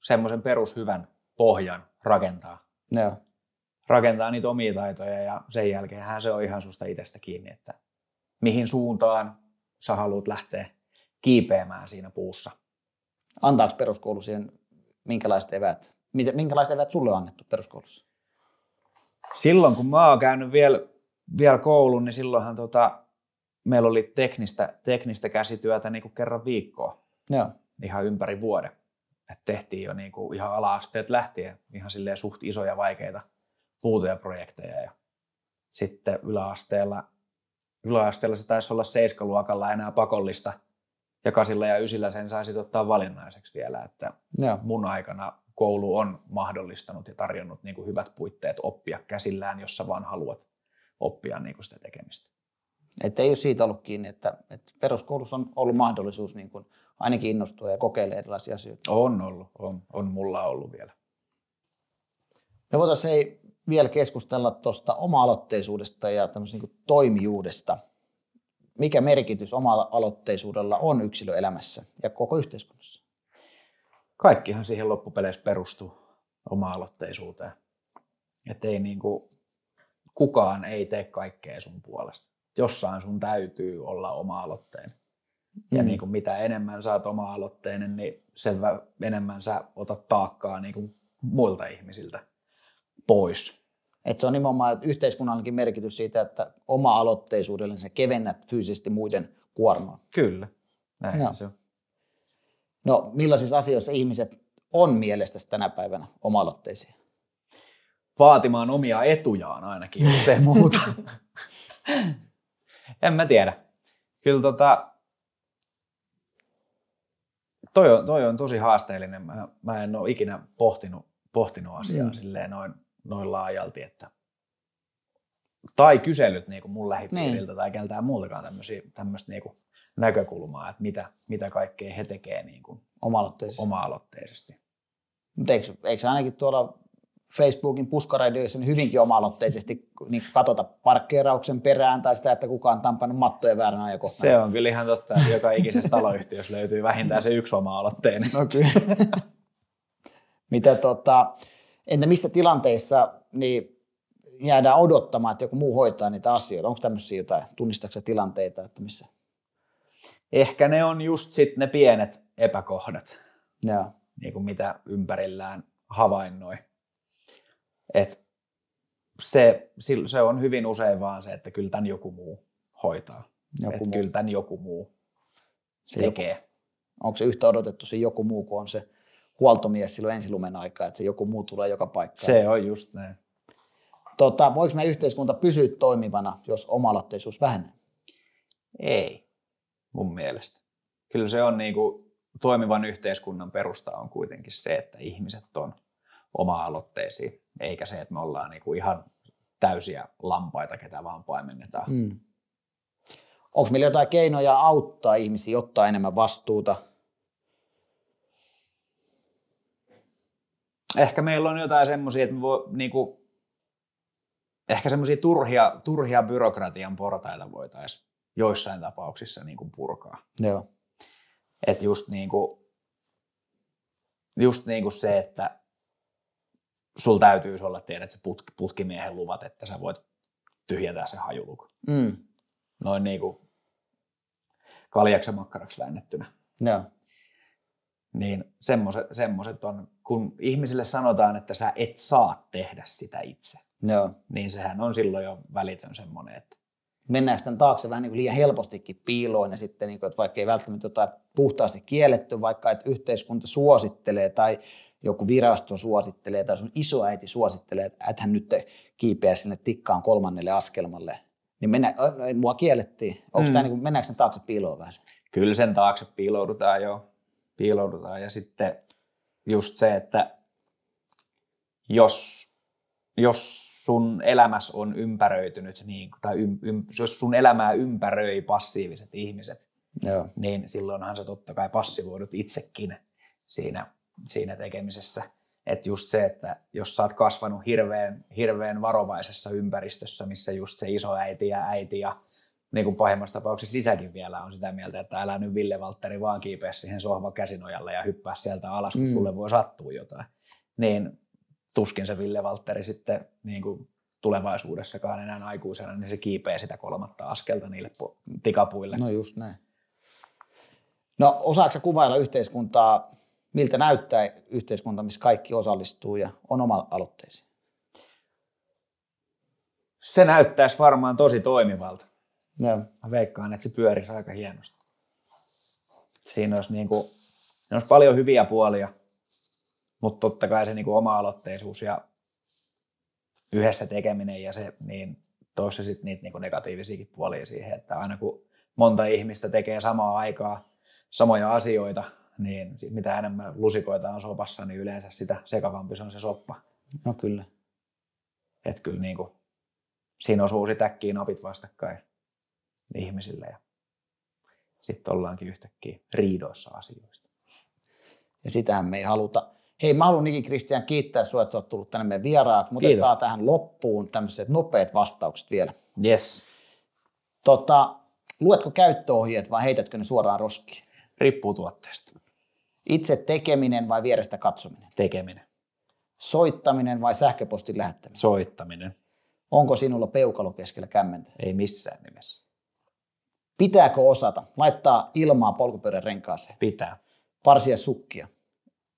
semmoisen perushyvän pohjan rakentaa. Joo. Rakentaa niitä omia taitoja ja sen jälkeenhän se on ihan susta itsestä kiinni, että mihin suuntaan sä haluat lähteä kiipeämään siinä puussa. Antaako peruskoulu siihen minkälaiset eväät? Minkälaiset eväät sulle on annettu peruskoulussa? Silloin kun mä oon käynyt vielä koulun, niin silloinhan meillä oli teknistä käsityötä niin kuin kerran viikkoa. Joo. Ihan ympäri vuoden. Et tehtiin jo niin kuin ihan ala-asteet lähtien ihan silleen suht isoja vaikeita puutyöprojekteja. Ja sitten yläasteella se taisi olla 7-luokalla enää pakollista. Ja 8 ja 9 sen saisi ottaa valinnaiseksi vielä. Että mun aikana koulu on mahdollistanut ja tarjonnut niin kuin hyvät puitteet oppia käsillään, jos sä vaan haluat oppia niin kuin sitä tekemistä. Että ei ole siitä ollut kiinni, että peruskoulussa on ollut mahdollisuus niin kuin ainakin innostua ja kokeilla erilaisia asioita. On ollut, on mulla ollut vielä. Me voitaisiin vielä keskustella tuosta oma-aloitteisuudesta ja tämmöisen niin kuin toimijuudesta. Mikä merkitys oma-aloitteisuudella on yksilöelämässä ja koko yhteiskunnassa? Kaikkihan siihen loppupeleissä perustuu oma-aloitteisuuteen. Että ei niin kuin, kukaan ei tee kaikkea sun puolesta. Jossain sun täytyy olla oma-aloitteinen. Ja niin kuin mitä enemmän sä oot oma-aloitteinen, niin sen enemmän sä otat taakkaa niin kuin muilta ihmisiltä pois. Että se on nimenomaan yhteiskunnallinenkin merkitys siitä, että oma-aloitteisuudella sä kevennät fyysisesti muiden kuormaa. Kyllä, näin se on. No millaisissa asioissa ihmiset on mielestäsi tänä päivänä oma-aloitteisia? vaatimaan omia etujaan ainakin, jos ei muuta. En mä tiedä. Kyllä toi on tosi haasteellinen. Mä en ole ikinä pohtinut asiaa silleen noin laajalti, että tai kysellyt niin kuin mun lähipiiriltä tai keltään muultakaan tämmöistä niin kuin näkökulmaa, että mitä kaikkea he tekee niin kuin oma-aloitteisesti. Mutta eikö ainakin tuolla Facebookin puskaradioissa niin hyvinkin oma-aloitteisesti niin katsota parkkeerauksen perään tai sitä, että kukaan on tampannut mattoja väärän ajankohtana? Se on kyllä ihan totta, että joka ikisessä taloyhtiössä löytyy vähintään se yksi oma-aloitteinen. No kyllä. Entä missä tilanteissa niin jäädään odottamaan, että joku muu hoitaa niitä asioita? Onko tämmöisiä jotain, tunnistatko tilanteita, että missä? Ehkä ne on just sitten ne pienet epäkohdat, Joo. niin kuin mitä ympärillään havainnoi. Et se on hyvin usein vaan se, että kyllä tämän joku muu hoitaa. Kyllä tämän joku muu tekee. Onko se yhtä odotettu se joku muu, kun on se huoltomies silloin ensilumen aikaa, että se joku muu tulee joka paikkaan? Se on just näin. Voiko meidän yhteiskunta pysyä toimivana, jos oma-aloitteisuus vähenee? Ei, mun mielestä. Kyllä se on niinku, toimivan yhteiskunnan perusta on kuitenkin se, että ihmiset on oma-aloitteisia, eikä se, että me ollaan niinku ihan täysiä lampaita, ketä vaan paimennetaan. Onko meillä jotain keinoja auttaa ihmisiä ottaa enemmän vastuuta? Ehkä meillä on jotain semmoisia, että me voi, niinku, ehkä semmoisia turhia byrokratian portaita voitaisiin joissain tapauksissa niinku purkaa. Joo. Että just niinku se, että sulla täytyisi olla, tiedät se putkimiehen luvat, että sä voit tyhjätä se hajuluku. Noin niinku kaljaksi ja makkaraksi väännettynä. Joo. Niin semmoset on, kun ihmisille sanotaan, että sä et saa tehdä sitä itse. Joo. Niin sehän on silloin jo välitön semmoinen, että mennäänkö tämän taakse vähän niin kuin liian helpostikin piiloon ja sitten, niin kuin, että vaikka ei välttämättä jotain puhtaasti kielletty, vaikka että yhteiskunta suosittelee tai joku virasto suosittelee tai sun isoäiti suosittelee, että ethän nyt kiipeä sinne tikkaan 3. askelmalle, niin mua kiellettiin. Onko tämä niin kuin, mennäänkö sen taakse piiloon vähän? Kyllä sen taakse piiloudutaan jo. Ja sitten just se, että jos sun elämässä on ympäröitynyt, niin, tai jos sun elämää ympäröi passiiviset ihmiset, Joo. niin silloinhan sä totta kai passivoidut itsekin siinä tekemisessä. Että just se, että jos sä oot kasvanut hirveän varovaisessa ympäristössä, missä just se isoäiti ja äiti ja niin kuin pahimmassa tapauksessa isäkin vielä on sitä mieltä, että älä nyt Ville Valtteri vaan kiipeä siihen sohvan käsinojalle ja hyppää sieltä alas, kun sulle voi sattua jotain. Niin tuskin se Ville Valtteri sitten niin kuin tulevaisuudessakaan enää aikuisena, niin se kiipee sitä 3. askelta niille tikapuille. No just näin. No osaatko sä kuvailla yhteiskuntaa, miltä näyttää yhteiskunta, missä kaikki osallistuu ja on oma-aloitteisia? Se näyttäisi varmaan tosi toimivalta. Joo. Mä veikkaan, että se pyörisi aika hienosti. Siinä olisi paljon hyviä puolia, mutta totta kai se niin kuin oma-aloitteisuus ja yhdessä tekeminen ja se, niin toisi sitten niitä niin kuin negatiivisiakin puolia siihen, että aina kun monta ihmistä tekee samaa aikaa samoja asioita, niin mitä enemmän lusikoita on sopassa, niin yleensä sitä sekavampi se on se soppa. No kyllä. Että kyllä niin kuin, siinä osuu sit äkkiä napit vastakkain ihmisille ja sitten ollaankin yhtäkkiä riidoissa asioista. Ja sitähän me ei haluta. Hei, mä haluan Niki Kristian kiittää sinua, että sä oot tullut tänne meidän vieraaksi. Mutta otetaan tähän loppuun tämmöiset nopeat vastaukset vielä. Yes. Luetko käyttöohjeet vai heitätkö ne suoraan roskiin? Riippuu tuotteesta. Itse tekeminen vai vierestä katsominen? Tekeminen. Soittaminen vai sähköpostin lähettäminen? Soittaminen. Onko sinulla peukalo keskellä kämmentä? Ei missään nimessä. Pitääkö osata laittaa ilmaa polkupyörän renkaaseen? Pitää. Parsia sukkia?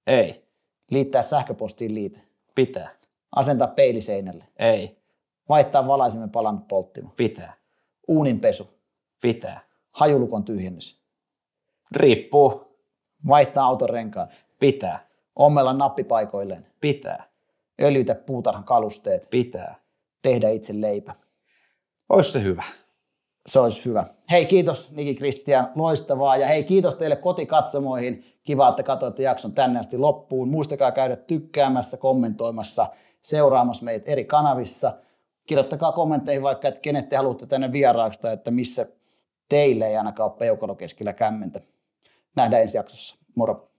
Ei. Liittää sähköpostiin liite? Pitää. Asentaa peili seinälle? Ei. Vaihtaa valaisimen palannut polttimo? Pitää. Uuninpesu? Pitää. Hajulukon tyhjennys? Riippuu. Vaihtaa auton renkaat? Pitää. Ommella nappi paikoilleen? Pitää. öljytä puutarhan kalusteet. Pitää. Tehdä itse leipä. Olisi se hyvä. Se olisi hyvä. Hei, kiitos Niki Kristian, loistavaa. Ja hei, kiitos teille kotikatsomoihin. Kiva, että katsoitte jakson tänne asti loppuun. Muistakaa käydä tykkäämässä, kommentoimassa, seuraamassa meitä eri kanavissa. Kirjoittakaa kommentteihin vaikka, että kenet te haluatte tänne vieraaksi tai että missä teille ei ainakaan ole peukalo keskellä kämmentä. Nähdään ensi jaksossa. Moro!